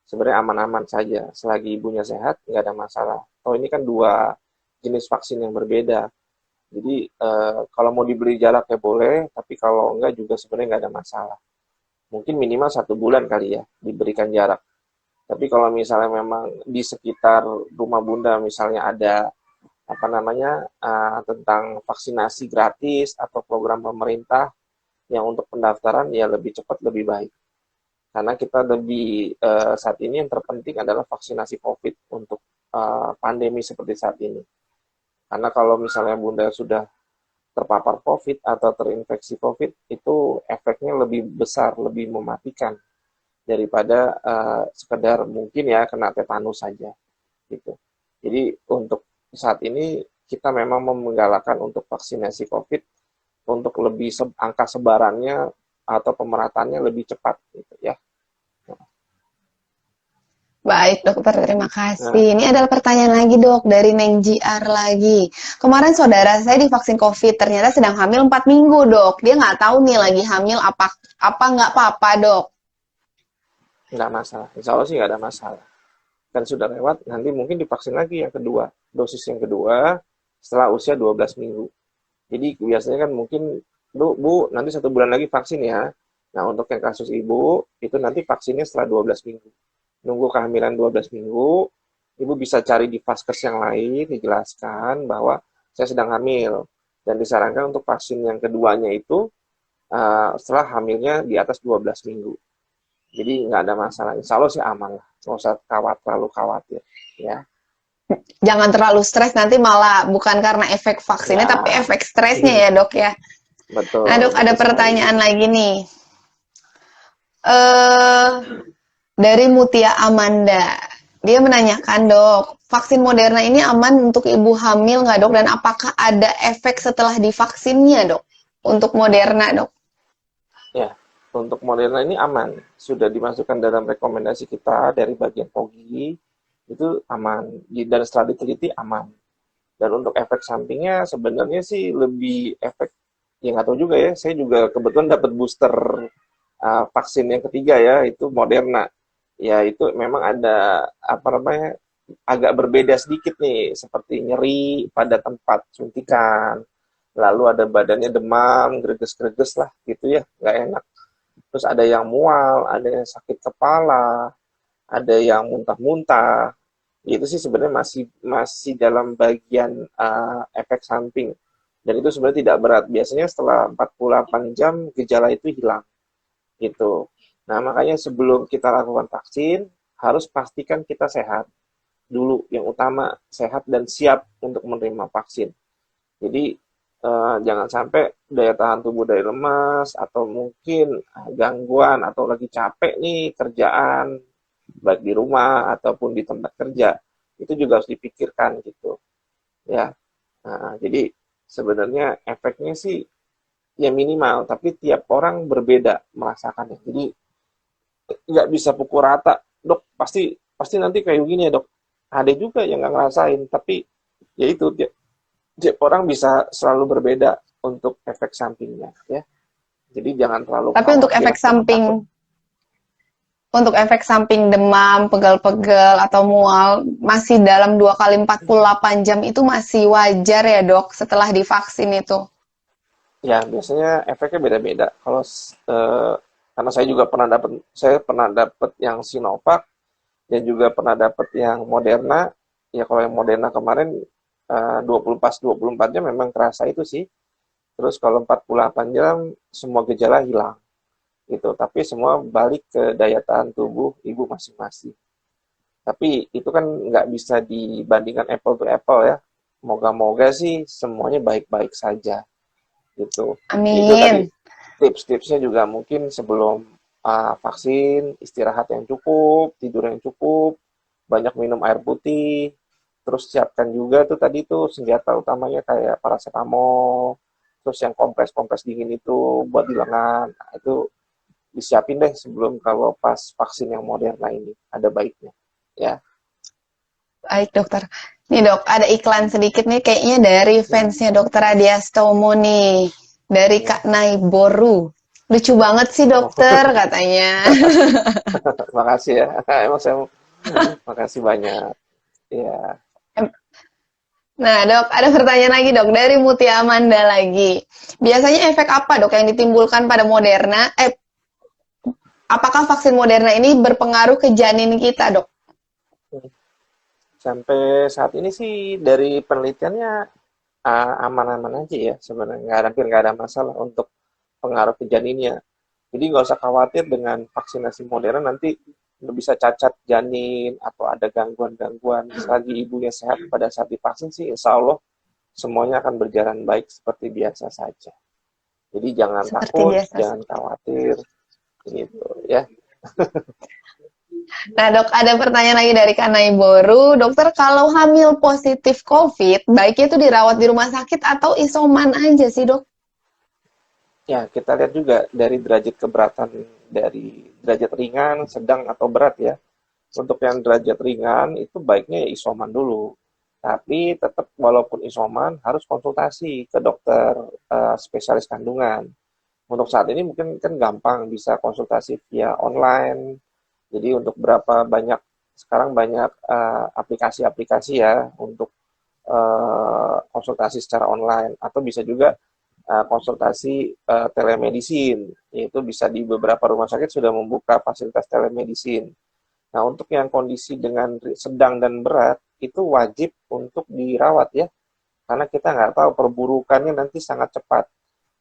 Sebenarnya aman-aman saja. Selagi ibunya sehat, nggak ada masalah. Oh ini kan dua jenis vaksin yang berbeda. Jadi kalau mau dibeli jarak ya boleh, tapi kalau enggak juga sebenarnya nggak ada masalah. Mungkin minimal 1 bulan kali ya diberikan jarak. Tapi kalau misalnya memang di sekitar rumah bunda misalnya ada apa namanya tentang vaksinasi gratis atau program pemerintah yang untuk pendaftaran ya lebih cepat lebih baik. Karena kita lebih saat ini yang terpenting adalah vaksinasi COVID untuk pandemi seperti saat ini. Karena kalau misalnya Bunda sudah terpapar COVID atau terinfeksi COVID, itu efeknya lebih besar, lebih mematikan daripada sekedar mungkin ya kena tetanus saja gitu. Jadi untuk saat ini kita memang menggalakkan untuk vaksinasi COVID untuk lebih angka sebarannya atau pemerataannya lebih cepat gitu ya. Baik, dokter, terima Nah, kasih. Ini adalah pertanyaan lagi, dok, dari Neng JR lagi. Kemarin saudara saya divaksin COVID, ternyata sedang hamil 4 minggu, dok. Dia nggak tahu nih lagi hamil apa nggak apa-apa, dok. nggak masalah. Insya Allah sih nggak ada masalah. Kan sudah lewat, nanti mungkin divaksin lagi yang kedua. Dosis yang kedua setelah usia 12 minggu. Jadi biasanya kan mungkin, Bu, nanti 1 bulan lagi vaksin ya. Nah, untuk yang kasus ibu, itu nanti vaksinnya setelah 12 minggu. Nunggu kehamilan 12 minggu, ibu bisa cari di vaskes yang lain, dijelaskan bahwa saya sedang hamil. Dan disarankan untuk vaksin yang keduanya itu setelah hamilnya di atas 12 minggu. Jadi nggak ada masalah. Insya Allah sih aman lah. Nggak usah terlalu khawatir. Ya, Jangan terlalu stres, nanti malah bukan karena efek vaksinnya, tapi ya, efek stresnya ya, dok ya. Nah, betul, dok, ada betul sekali. pertanyaan lagi nih. Eh, dari Mutia Amanda. Dia menanyakan, dok, vaksin Moderna ini aman untuk ibu hamil nggak, dok? Dan apakah ada efek setelah divaksinnya, dok? Untuk Moderna, dok. Ya, untuk Moderna ini aman. Sudah dimasukkan dalam rekomendasi kita dari bagian POGI, itu aman. Dan setelah diteliti aman. Dan untuk efek sampingnya sebenarnya sih lebih efek, ya nggak tahu juga ya, saya juga kebetulan dapat booster vaksin yang ketiga ya, itu Moderna. Ya itu memang ada, apa namanya, agak berbeda sedikit nih, seperti nyeri pada tempat suntikan, lalu ada badannya demam, greges-greges lah gitu ya, nggak enak. Terus ada yang mual, ada yang sakit kepala, ada yang muntah-muntah. Itu sih sebenarnya masih masih dalam bagian efek samping. Dan itu sebenarnya tidak berat. Biasanya setelah 48 jam gejala itu hilang gitu. Nah, makanya sebelum kita lakukan vaksin, harus pastikan kita sehat dulu. Yang utama, sehat dan siap untuk menerima vaksin. Jadi, jangan sampai daya tahan tubuh dari lemas, atau mungkin gangguan, atau lagi capek nih kerjaan, baik di rumah ataupun di tempat kerja. Itu juga harus dipikirkan gitu. Ya, jadi sebenarnya efeknya sih ya minimal, tapi tiap orang berbeda merasakannya. Jadi nggak bisa pukul rata, dok pasti pasti nanti kayak gini ya dok. Ada juga yang nggak ngerasain, tapi ya itu tiap orang bisa selalu berbeda untuk efek sampingnya ya. Jadi jangan terlalu Tapi khawatir, jangan takut. untuk efek samping demam, pegal-pegal atau mual masih dalam 2 kali 48 jam itu masih wajar ya, dok, setelah divaksin itu. Ya biasanya efeknya beda-beda. Kalau karena saya pernah dapat yang Sinovac dan juga pernah dapat yang Moderna. Ya kalau yang Moderna kemarin 24 jam memang kerasa itu sih. Terus kalau 48 jam semua gejala hilang gitu. Tapi semua balik ke daya tahan tubuh ibu masing-masing. Tapi itu kan nggak bisa dibandingkan apple to apple ya. Moga-moga sih semuanya baik-baik saja gitu. Ya itu tadi Amin. tips-tipsnya juga mungkin sebelum vaksin, istirahat yang cukup, tidur yang cukup, banyak minum air putih, terus siapkan juga tuh tadi tuh senjata utamanya kayak paracetamol, terus yang kompres-kompres dingin itu buat di lengan. Nah, itu disiapin deh sebelum kalau pas vaksin yang Moderna ini ada baiknya ya. Baik, dokter. Nih, dok, ada iklan sedikit nih kayaknya dari fansnya dokter Adiastomo nih. Dari Ya. Kak Naiboru. Lucu banget sih, dokter, katanya. Makasih ya. Emang saya makasih banyak. Ya. Nah, dok, ada pertanyaan lagi, dok, dari Mutia Amanda lagi. Biasanya efek apa, dok, yang ditimbulkan pada Moderna? Apakah vaksin Moderna ini berpengaruh ke janin kita, dok? Sampai saat ini sih dari penelitiannya aman-aman aja ya sebenarnya, hampir nggak ada masalah untuk pengaruh ke janinnya. Jadi nggak usah khawatir dengan vaksinasi modern nanti bisa cacat janin atau ada gangguan-gangguan. Selagi ibunya sehat pada saat divaksin sih, insya Allah semuanya akan berjalan baik seperti biasa saja. Jadi jangan Seperti takut, biasa. jangan khawatir, gitu ya. Nah, dok, ada pertanyaan lagi dari Kanai Boru. Dokter, kalau hamil positif COVID, baiknya itu dirawat di rumah sakit atau isoman aja sih, dok? Ya, kita lihat juga dari derajat keberatan, dari derajat ringan, sedang, atau berat ya. Untuk yang derajat ringan itu baiknya ya isoman dulu. Tapi tetap walaupun isoman harus konsultasi ke dokter spesialis kandungan. Untuk saat ini mungkin kan gampang bisa konsultasi via online. Jadi untuk berapa banyak sekarang banyak aplikasi-aplikasi ya untuk konsultasi secara online atau bisa juga konsultasi telemedicine, yaitu bisa di beberapa rumah sakit sudah membuka fasilitas telemedicine. Nah, untuk yang kondisi dengan sedang dan berat, itu wajib untuk dirawat ya, karena kita nggak tahu perburukannya nanti sangat cepat.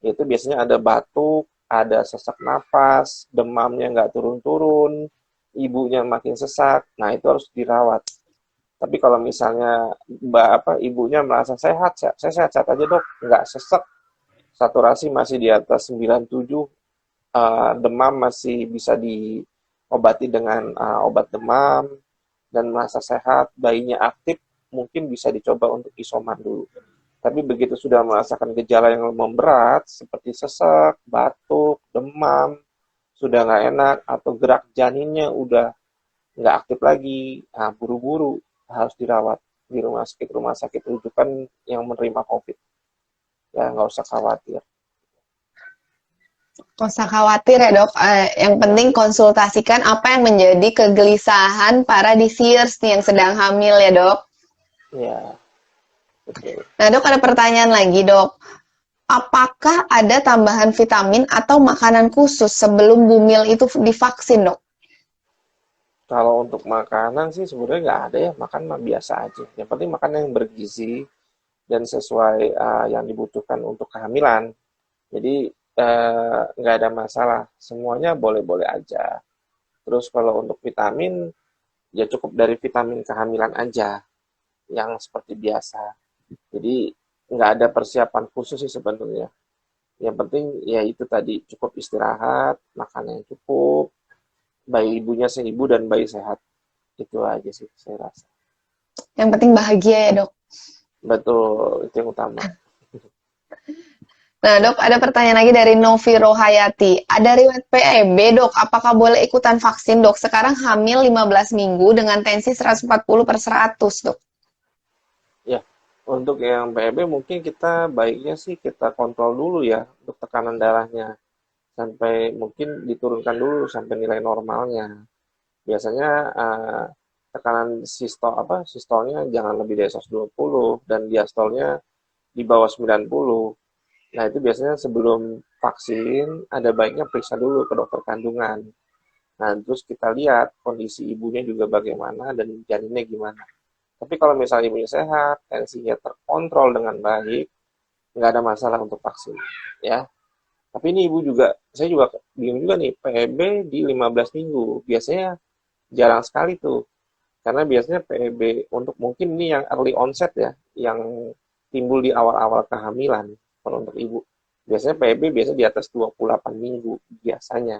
Yaitu biasanya ada batuk, ada sesak napas, demamnya nggak turun-turun, ibunya makin sesak, nah itu harus dirawat. Tapi kalau misalnya ibunya merasa sehat, saya sehat-sehat aja dok, nggak sesek, saturasi masih di atas 97, demam masih bisa diobati dengan obat demam, dan merasa sehat, bayinya aktif, mungkin bisa dicoba untuk isoman dulu. Tapi begitu sudah merasakan gejala yang memberat, seperti sesak, batuk, demam, sudah nggak enak, atau gerak janinnya udah nggak aktif lagi, nah, buru-buru harus dirawat di rumah sakit rujukan yang menerima COVID. Ya, nggak usah khawatir. Nggak usah khawatir ya, dok. Yang penting konsultasikan apa yang menjadi kegelisahan para DCers nih yang sedang hamil ya, dok. Ya, betul. Nah, dok, ada pertanyaan lagi, dok. Apakah ada tambahan vitamin atau makanan khusus sebelum bumil itu divaksin, dok? Kalau untuk makanan sih sebenarnya nggak ada ya, makan mah biasa aja. Yang penting makan yang bergizi dan sesuai yang dibutuhkan untuk kehamilan. Jadi nggak ada masalah, semuanya boleh-boleh aja. Terus kalau untuk vitamin, ya cukup dari vitamin kehamilan aja, yang seperti biasa. Jadi nggak ada persiapan khusus sih sebenarnya. Yang penting ya itu tadi, cukup istirahat, makan yang cukup, bayi ibunya seibu dan bayi sehat. Itu aja sih saya rasa. Yang penting bahagia ya, dok. Betul, itu yang utama. Nah, dok, ada pertanyaan lagi dari Novi Rohayati. Ada riwayat PEB, dok. Apakah boleh ikutan vaksin, dok? Sekarang hamil 15 minggu dengan tensi 140/100, dok. Ya, untuk yang PEB mungkin kita baiknya sih kita kontrol dulu ya untuk tekanan darahnya. Sampai mungkin diturunkan dulu sampai nilai normalnya. Biasanya tekanan sistolnya jangan lebih dari 120 dan diastolnya di bawah 90. Nah, itu biasanya sebelum vaksin ada baiknya periksa dulu ke dokter kandungan. Nah, terus kita lihat kondisi ibunya juga bagaimana dan janinnya gimana. Tapi kalau misalnya ibunya sehat, tensinya terkontrol dengan baik, nggak ada masalah untuk vaksin. Ya, tapi ini ibu juga, saya juga bingung juga nih, PEB di 15 minggu. Biasanya jarang sekali tuh. Karena biasanya PEB untuk mungkin ini yang early onset ya, yang timbul di awal-awal kehamilan. Kalau untuk ibu. Biasanya PEB biasa di atas 28 minggu biasanya.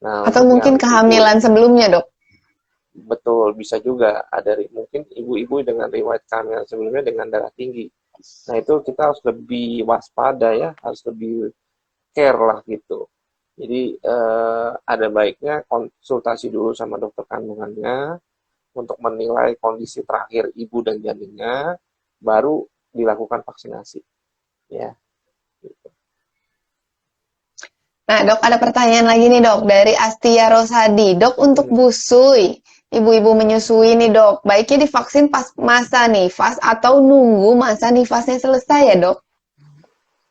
Nah, Atau untuk yang mungkin ibu, kehamilan sebelumnya, dok. betul bisa juga ada mungkin ibu-ibu dengan riwayat kehamilan sebelumnya dengan darah tinggi. Nah, itu kita harus lebih waspada ya, harus lebih care lah gitu. Jadi ada baiknya konsultasi dulu sama dokter kandungannya untuk menilai kondisi terakhir ibu dan janinnya, baru dilakukan vaksinasi. Ya, gitu. Nah, dok, ada pertanyaan lagi nih, dok, dari Astia Rosadi. Dok, untuk busui, ibu-ibu menyusui nih, dok, baiknya divaksin pas masa nifas atau nunggu masa nifasnya selesai ya, dok?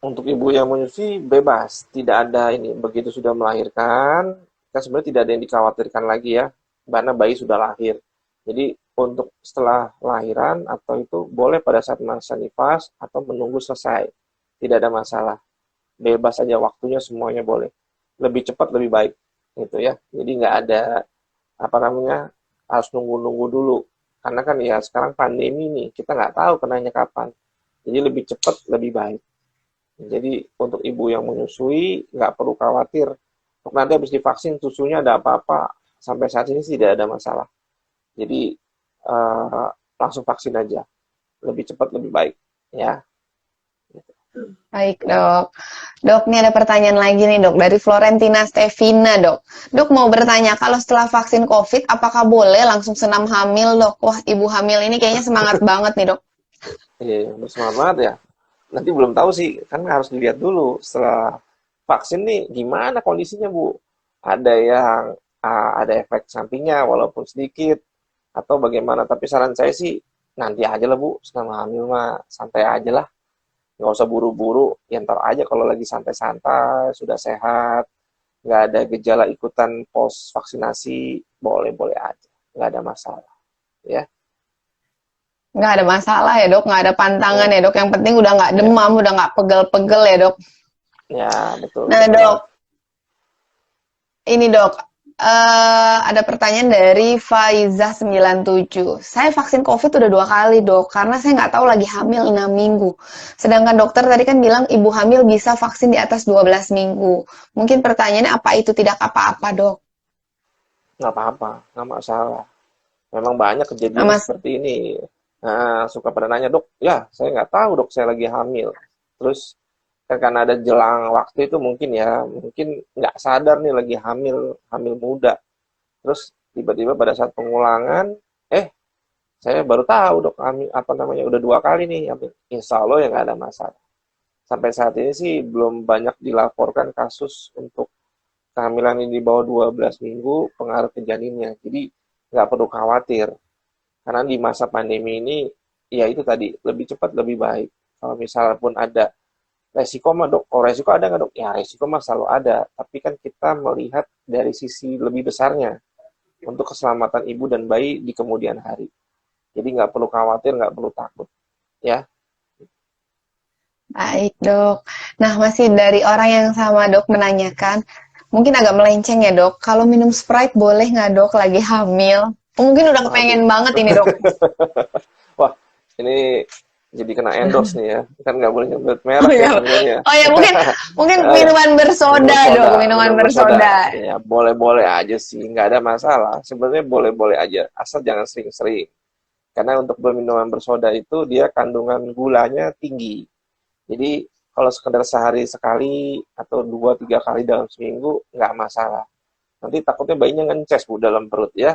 Untuk ibu yang menyusui bebas, tidak ada ini. Begitu sudah melahirkan, kan sebenarnya tidak ada yang dikhawatirkan lagi ya, karena bayi sudah lahir. Jadi untuk setelah lahiran atau itu boleh pada saat masa nifas atau menunggu selesai, tidak ada masalah. Bebas saja waktunya, semuanya boleh. lebih cepat lebih baik gitu ya. Jadi nggak ada apa namanya harus nunggu-nunggu dulu. Karena kan ya sekarang pandemi nih, kita nggak tahu kenanya kapan. Jadi lebih cepat lebih baik. Jadi untuk ibu yang menyusui nggak perlu khawatir. Untuk nanti habis divaksin susunya ada apa-apa, sampai saat ini tidak ada masalah. Jadi eh, langsung vaksin aja, lebih cepat lebih baik ya. Baik, Dok. Dok, ini ada pertanyaan lagi nih, Dok, dari Florentina Stevina, Dok. Dok mau bertanya, kalau setelah vaksin COVID, apakah boleh langsung senam hamil, Dok? Wah, ibu hamil ini kayaknya semangat banget nih, Dok. Iya, bersemangat ya. Nanti belum tahu sih, kan harus dilihat dulu setelah vaksin nih gimana kondisinya Bu. Ada yang ada efek sampingnya walaupun sedikit atau bagaimana. Tapi saran saya sih nanti aja lah Bu, senam hamil mah santai aja lah. Nggak usah buru-buru, ya ntar aja kalau lagi santai-santai, sudah sehat, nggak ada gejala ikutan pos vaksinasi, boleh-boleh aja, nggak ada masalah, ya. Nggak ada masalah ya, Dok. Nggak ada pantangan Mm, ya, Dok. Yang penting udah nggak ya, demam, udah nggak pegel-pegel ya, Dok. ya betul Nah, betul Dok, banget. ini Dok, ada pertanyaan dari Faizah 97. Saya vaksin COVID udah 2 kali Dok, karena saya nggak tahu lagi hamil 6 minggu. Sedangkan dokter tadi kan bilang ibu hamil bisa vaksin di atas 12 minggu. Mungkin pertanyaannya apa itu tidak apa-apa Dok? Nggak apa-apa, nggak masalah. Memang banyak Nah, kejadian Mas, seperti ini. Nah, suka pada nanya, dok, ya saya nggak tahu dok, saya lagi hamil. Terus kan karena ada jelang waktu itu mungkin ya, mungkin nggak sadar nih lagi hamil, hamil muda. Terus tiba-tiba pada saat pengulangan, eh saya baru tahu dok, hamil, apa namanya, udah 2 kali nih hamil. Insya Allah ya nggak ada masalah. Sampai saat ini sih belum banyak dilaporkan kasus untuk kehamilan ini di bawah 12 minggu pengaruh ke janinnya. Jadi nggak perlu khawatir. Karena di masa pandemi ini, ya itu tadi, lebih cepat lebih baik. Kalau misalnya pun ada resiko mah dok, oh resiko ada nggak dok? Ya resiko mah selalu ada. Tapi kan kita melihat dari sisi lebih besarnya untuk keselamatan ibu dan bayi di kemudian hari. Jadi nggak perlu khawatir, nggak perlu takut. Ya, baik Dok. Nah, masih dari orang yang sama Dok menanyakan, mungkin agak melenceng ya Dok, kalau minum Sprite boleh nggak Dok lagi hamil? Mungkin udah waduh. kepengen banget ini Dok. Wah, ini jadi kena endorse nih ya. Kan nggak boleh nyebut Oh merek ya ya, tentunya. oh ya mungkin mungkin Ah, ya. minuman Minum bersoda dong, bersoda, minuman minum bersoda. bersoda. Ya, boleh-boleh aja sih, nggak ada masalah. Sebenarnya boleh-boleh aja, asal jangan sering-sering. Karena untuk berminuman bersoda itu dia kandungan gulanya tinggi. Jadi kalau sekedar sehari sekali atau 2-3 kali dalam seminggu nggak masalah. Nanti takutnya bayinya ngences Bu dalam perut ya.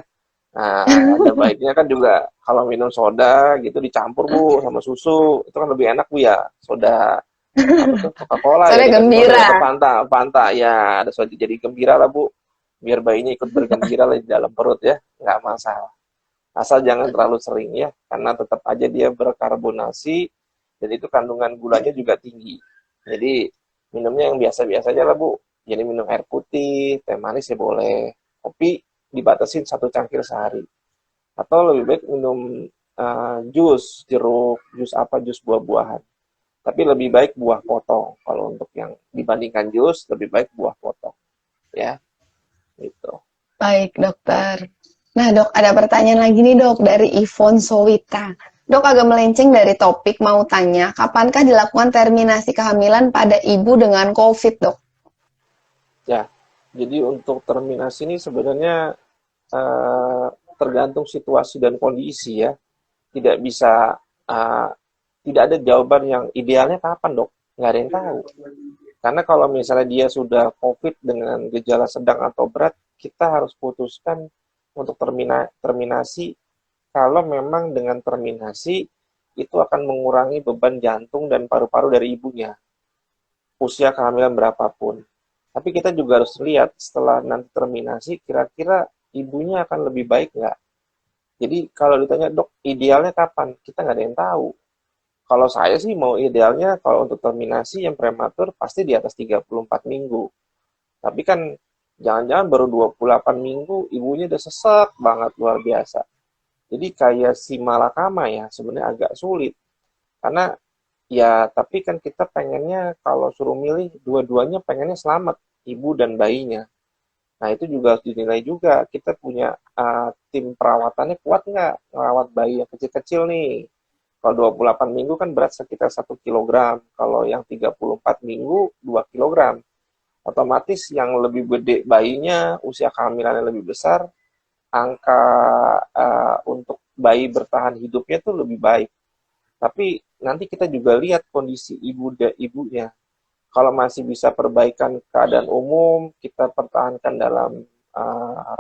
Nah, ada baiknya kan juga kalau minum soda gitu dicampur Bu sama susu, itu kan lebih enak Bu ya. Soda apa tuh Coca-Cola ya Soalnya dikasih soda ya gembira. atau Fanta, Fanta ya ada soda jadi gembira lah Bu. Biar bayinya ikut bergembira lah di dalam perut ya, nggak masalah. Asal jangan terlalu sering ya, karena tetap aja dia berkarbonasi dan itu kandungan gulanya juga tinggi. Jadi minumnya yang biasa-biasa aja lah Bu. Jadi minum air putih, teh manis ya boleh. Kopi dibatasin 1 cangkir sehari. Atau lebih baik minum jus jeruk, jus apa, jus buah-buahan. Tapi lebih baik buah potong. Kalau untuk yang dibandingkan jus, lebih baik buah potong. Ya, gitu. Baik, dokter. Nah, dok, ada pertanyaan lagi nih, dok, dari Ivon Sowita. Dok, agak melenceng dari topik, mau tanya, kapankah dilakukan terminasi kehamilan pada ibu dengan COVID, dok? Ya, jadi untuk terminasi ini sebenarnya eh, tergantung situasi dan kondisi ya. Tidak bisa, eh, tidak ada jawaban yang idealnya kapan dok. Nggak ada yang tahu. Karena kalau misalnya dia sudah COVID dengan gejala sedang atau berat, kita harus putuskan untuk terminasi kalau memang dengan terminasi itu akan mengurangi beban jantung dan paru-paru dari ibunya, usia kehamilan berapapun. Tapi kita juga harus lihat setelah nanti terminasi, kira-kira ibunya akan lebih baik nggak? Jadi kalau ditanya, dok, idealnya kapan? Kita nggak ada yang tahu. Kalau saya sih mau idealnya kalau untuk terminasi yang prematur pasti di atas 34 minggu. Tapi kan jangan-jangan baru 28 minggu ibunya udah sesek banget luar biasa. Jadi kayak si malakama ya sebenarnya agak sulit. Karena ya tapi kan kita pengennya kalau suruh milih dua-duanya pengennya selamat. ibu dan bayinya. Nah, itu juga harus dinilai juga. Kita punya tim perawatannya kuat nggak merawat bayi yang kecil-kecil nih. Kalau 28 minggu kan berat sekitar 1 kilogram. Kalau yang 34 minggu, 2 kilogram. Otomatis yang lebih gede bayinya, usia kehamilannya lebih besar, angka untuk bayi bertahan hidupnya tuh lebih baik. Tapi nanti kita juga lihat kondisi ibu dan ibunya. Kalau masih bisa perbaikan keadaan umum, kita pertahankan dalam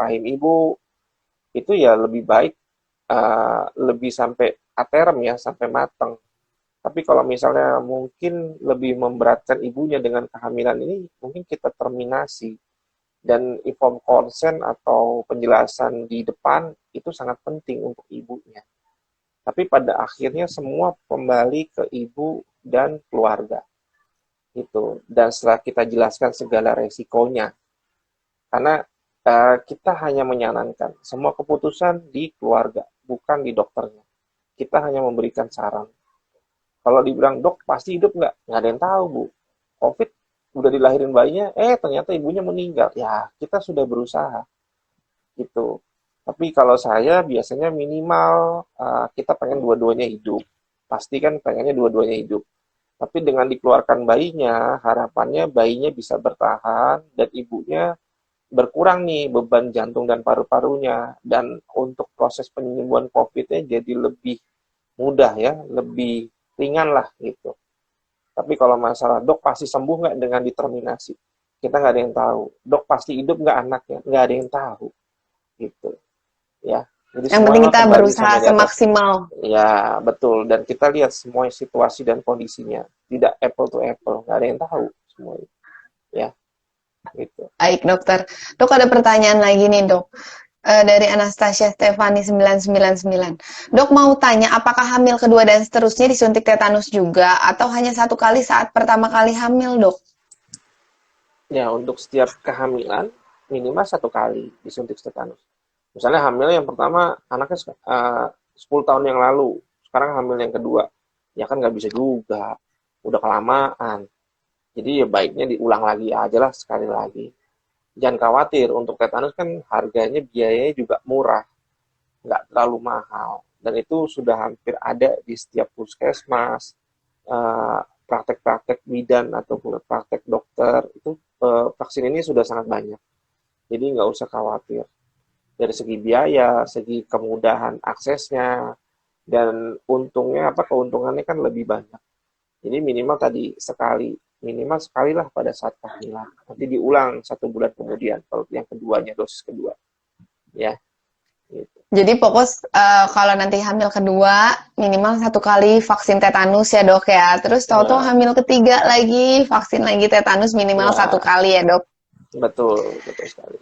rahim ibu, itu ya lebih baik lebih sampai aterem ya, sampai matang. Tapi kalau misalnya mungkin lebih memberatkan ibunya dengan kehamilan ini, mungkin kita terminasi. Dan inform consent atau penjelasan di depan itu sangat penting untuk ibunya. Tapi pada akhirnya semua kembali ke ibu dan keluarga. Gitu. Dan setelah kita jelaskan segala resikonya, karena kita hanya menyarankan, semua keputusan di keluarga, bukan di dokternya. Kita hanya memberikan saran. Kalau dibilang, dok pasti hidup nggak ada yang tahu, Bu. COVID udah dilahirin bayinya, ternyata ibunya meninggal. Ya, kita sudah berusaha. Gitu. Tapi kalau saya biasanya minimal kita pengen dua-duanya hidup. Pasti kan pengennya dua-duanya hidup. Tapi dengan dikeluarkan bayinya, harapannya bayinya bisa bertahan dan ibunya berkurang nih beban jantung dan paru-parunya. Dan untuk proses penyembuhan COVID-nya jadi lebih mudah ya, lebih ringan lah gitu. Tapi kalau masalah dok pasti sembuh nggak dengan determinasi, kita nggak ada yang tahu. Dok pasti hidup nggak anaknya, nggak ada yang tahu gitu ya. Jadi Yang penting semua kita kembali berusaha sama di atas. semaksimal. Ya betul. Dan kita lihat semua situasi dan kondisinya, tidak apple to apple, nggak ada yang tahu semua itu ya gitu. Baik, dokter. Dok, ada pertanyaan lagi nih, dok. Dari Anastasia Stefani 999. Dok, mau tanya, apakah hamil kedua dan seterusnya disuntik tetanus juga, atau hanya satu kali saat pertama kali hamil, dok? Ya untuk setiap kehamilan minimal 1 kali disuntik tetanus. Misalnya hamil yang pertama anaknya 10 tahun yang lalu, sekarang hamil yang kedua, ya kan nggak bisa juga, udah kelamaan. Jadi ya baiknya diulang lagi aja lah sekali lagi. Jangan khawatir, untuk tetanus kan harganya biayanya juga murah, nggak terlalu mahal. Dan itu sudah hampir ada di setiap puskesmas, praktek-praktek bidan ataupun praktek dokter, itu vaksin ini sudah sangat banyak. Jadi nggak usah khawatir. Dari segi biaya, segi kemudahan aksesnya, dan untungnya keuntungannya kan lebih banyak. Jadi minimal tadi sekali, minimal sekali lah pada saat kehamilan. Nanti diulang 1 bulan kemudian kalau yang keduanya, dosis kedua, ya. Gitu. Jadi fokus kalau nanti hamil kedua minimal satu kali vaksin tetanus ya, dok ya. Terus tahu-tahu Nah, hamil ketiga lagi vaksin lagi tetanus minimal satu ya kali ya, dok. betul, betul sekali.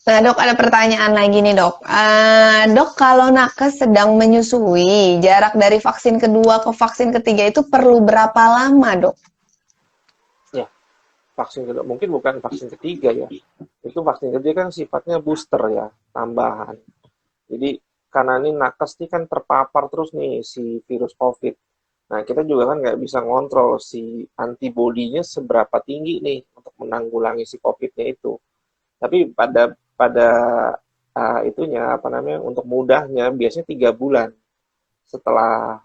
Nah, dok, ada pertanyaan lagi nih, dok. Dok, kalau nakes sedang menyusui, jarak dari vaksin kedua ke vaksin ketiga itu perlu berapa lama, dok? Ya, vaksin kedua mungkin bukan vaksin ketiga ya. Itu vaksin ketiga kan sifatnya booster ya, tambahan. Jadi karena ini nakes ini kan terpapar terus nih si virus COVID. Nah, kita juga kan nggak bisa ngontrol si antibodinya seberapa tinggi nih untuk menanggulangi si COVID-nya itu. Tapi pada itunya untuk mudahnya biasanya 3 bulan setelah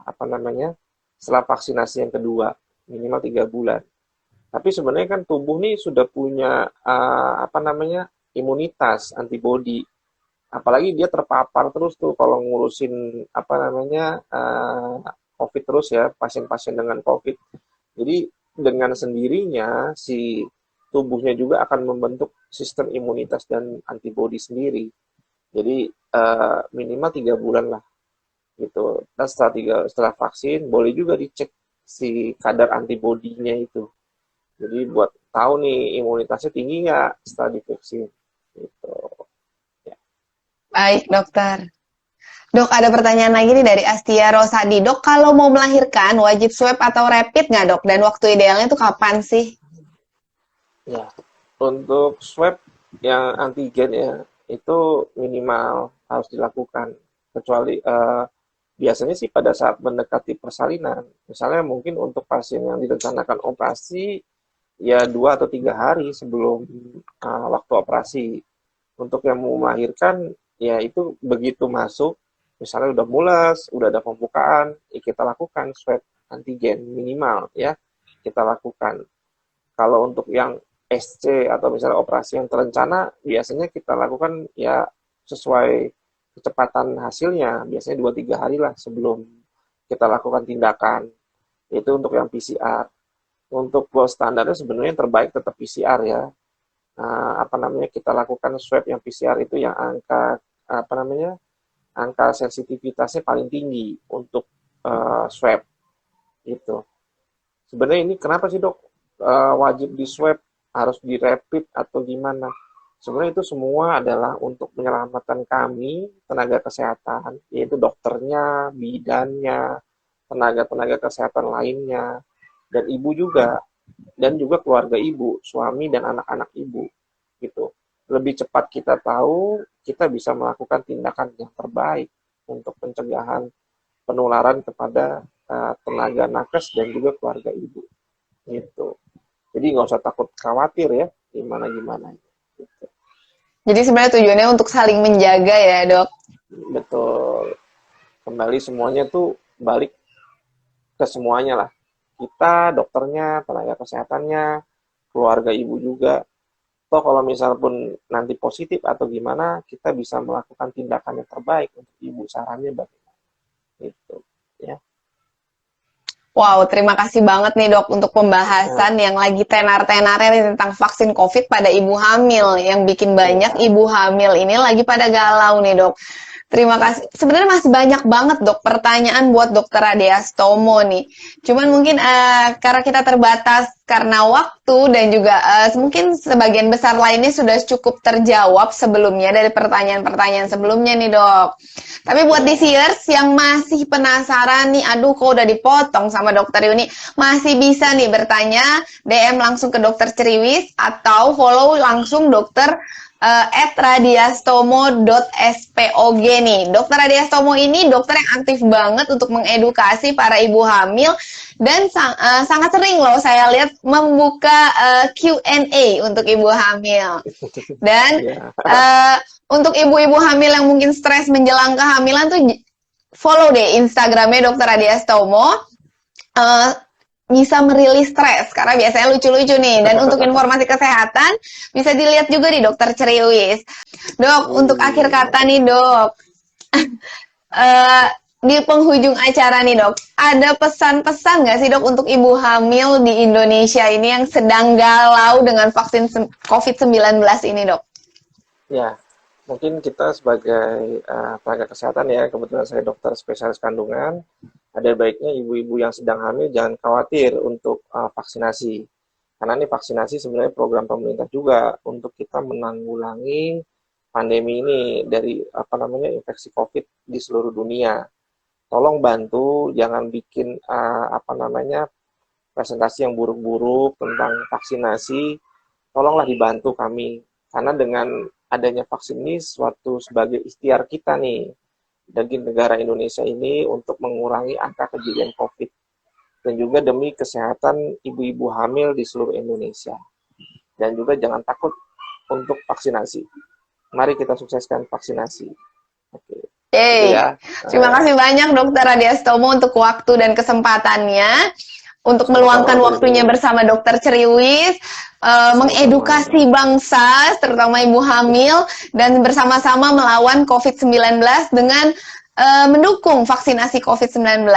setelah vaksinasi yang kedua, minimal 3 bulan. Tapi sebenarnya kan tubuh nih sudah punya imunitas antibodi. Apalagi dia terpapar terus tuh kalau ngurusin COVID terus ya, pasien-pasien dengan COVID. Jadi dengan sendirinya si tubuhnya juga akan membentuk sistem imunitas dan antibodi sendiri. Jadi minimal 3 bulan lah gitu. Dan setelah vaksin boleh juga dicek si kadar antibodinya itu. Jadi buat tahu nih imunitasnya tinggi nggak setelah divaksin gitu. Ya. Baik, dokter. Dok, ada pertanyaan lagi nih dari Astia Rosadi. Dok, kalau mau melahirkan wajib swab atau rapid nggak, dok? Dan waktu idealnya itu kapan sih? Ya, untuk swab yang antigen ya itu minimal harus dilakukan kecuali biasanya sih pada saat mendekati persalinan. Misalnya mungkin untuk pasien yang direncanakan operasi ya 2 atau 3 hari sebelum waktu operasi. Untuk yang mau melahirkan, ya itu begitu masuk, misalnya udah mules, udah ada pembukaan, ya kita lakukan swab antigen minimal ya, kita lakukan. Kalau untuk yang SC atau misalnya operasi yang terencana, biasanya kita lakukan ya sesuai kecepatan hasilnya, biasanya 2-3 hari lah sebelum kita lakukan tindakan. Itu untuk yang PCR. Untuk gold standarnya sebenarnya yang terbaik tetap PCR ya. Kita lakukan swab yang PCR itu yang angka sensitivitasnya paling tinggi untuk swab itu. Sebenarnya ini kenapa sih dok wajib di swab, harus di rapid atau gimana? Sebenarnya itu semua adalah untuk menyelamatkan kami tenaga kesehatan, yaitu dokternya, bidannya, tenaga-tenaga kesehatan lainnya, dan ibu juga, dan juga keluarga ibu, suami dan anak-anak ibu, gitu. Lebih cepat kita tahu, kita bisa melakukan tindakan yang terbaik untuk pencegahan penularan kepada tenaga nakes dan juga keluarga ibu, gitu. Jadi nggak usah takut khawatir ya, gimana-gimana. Gitu. Jadi sebenarnya tujuannya untuk saling menjaga ya, Dok. Betul. Kembali semuanya tuh balik ke semuanya lah. Kita, dokternya, tenaga kesehatannya, keluarga ibu juga. Toh kalau misal pun nanti positif atau gimana, kita bisa melakukan tindakan yang terbaik untuk ibu. Sarannya bagaimana? Gitu, ya. Wow, terima kasih banget nih dok untuk pembahasan yang lagi tenar-tenarnya tentang vaksin COVID pada ibu hamil. Yang bikin banyak ibu hamil ini lagi pada galau nih dok. Terima kasih. Sebenarnya masih banyak banget dok pertanyaan buat dokter Adiastomo nih. Cuman mungkin karena kita terbatas karena waktu dan juga mungkin sebagian besar lainnya sudah cukup terjawab sebelumnya dari pertanyaan-pertanyaan sebelumnya nih dok. Tapi buat DCers yang masih penasaran nih, aduh kok udah dipotong sama dokter Yuni, masih bisa nih bertanya, DM langsung ke dokter Ceriwis atau follow langsung dokter @radiastomo.spog nih. Dokter Radiastomo ini dokter yang aktif banget untuk mengedukasi para ibu hamil dan sangat sering loh saya lihat membuka Q&A untuk ibu hamil. Dan untuk ibu-ibu hamil yang mungkin stres menjelang kehamilan tuh follow deh Instagramnya dokter Radiastomo. Bisa merilis stres karena biasanya lucu-lucu nih. Dan untuk informasi kesehatan bisa dilihat juga di dokter Ceriwis. Dok, untuk akhir kata nih dok, di penghujung acara nih dok, ada pesan-pesan nggak sih dok untuk ibu hamil di Indonesia ini yang sedang galau dengan vaksin COVID-19 ini dok? Ya, mungkin kita sebagai tenaga kesehatan ya, kebetulan saya dokter spesialis kandungan, ada baiknya ibu-ibu yang sedang hamil jangan khawatir untuk vaksinasi. Karena ini vaksinasi sebenarnya program pemerintah juga untuk kita menanggulangi pandemi ini dari infeksi COVID di seluruh dunia. Tolong bantu, jangan bikin presentasi yang buruk-buruk tentang vaksinasi. Tolonglah dibantu kami. Karena dengan adanya vaksin ini suatu sebagai ikhtiar kita nih bagi negara Indonesia ini untuk mengurangi angka kejadian COVID dan juga demi kesehatan ibu-ibu hamil di seluruh Indonesia. Dan juga jangan takut untuk vaksinasi. Mari kita sukseskan vaksinasi. Oke. Gitu ya. Terima kasih banyak Dokter Radiastomo untuk waktu dan kesempatannya untuk meluangkan waktunya bersama Dokter Ceriwis, mengedukasi bangsa, terutama ibu hamil, dan bersama-sama melawan COVID-19 dengan mendukung vaksinasi COVID-19.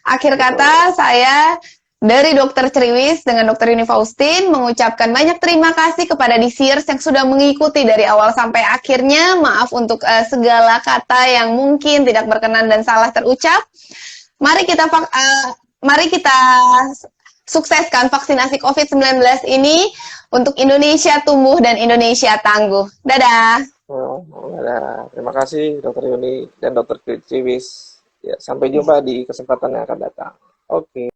Akhir kata, saya dari Dokter Ceriwis dengan Dokter Yuni Faustin mengucapkan banyak terima kasih kepada DCers yang sudah mengikuti dari awal sampai akhirnya. Maaf untuk segala kata yang mungkin tidak berkenan dan salah terucap. Mari kita sukseskan vaksinasi COVID-19 ini untuk Indonesia tumbuh dan Indonesia tangguh. Dadah. Dadah. Terima kasih Dr. Yuni dan Dr. Ceriwis. Ya, sampai jumpa di kesempatan yang akan datang. Oke.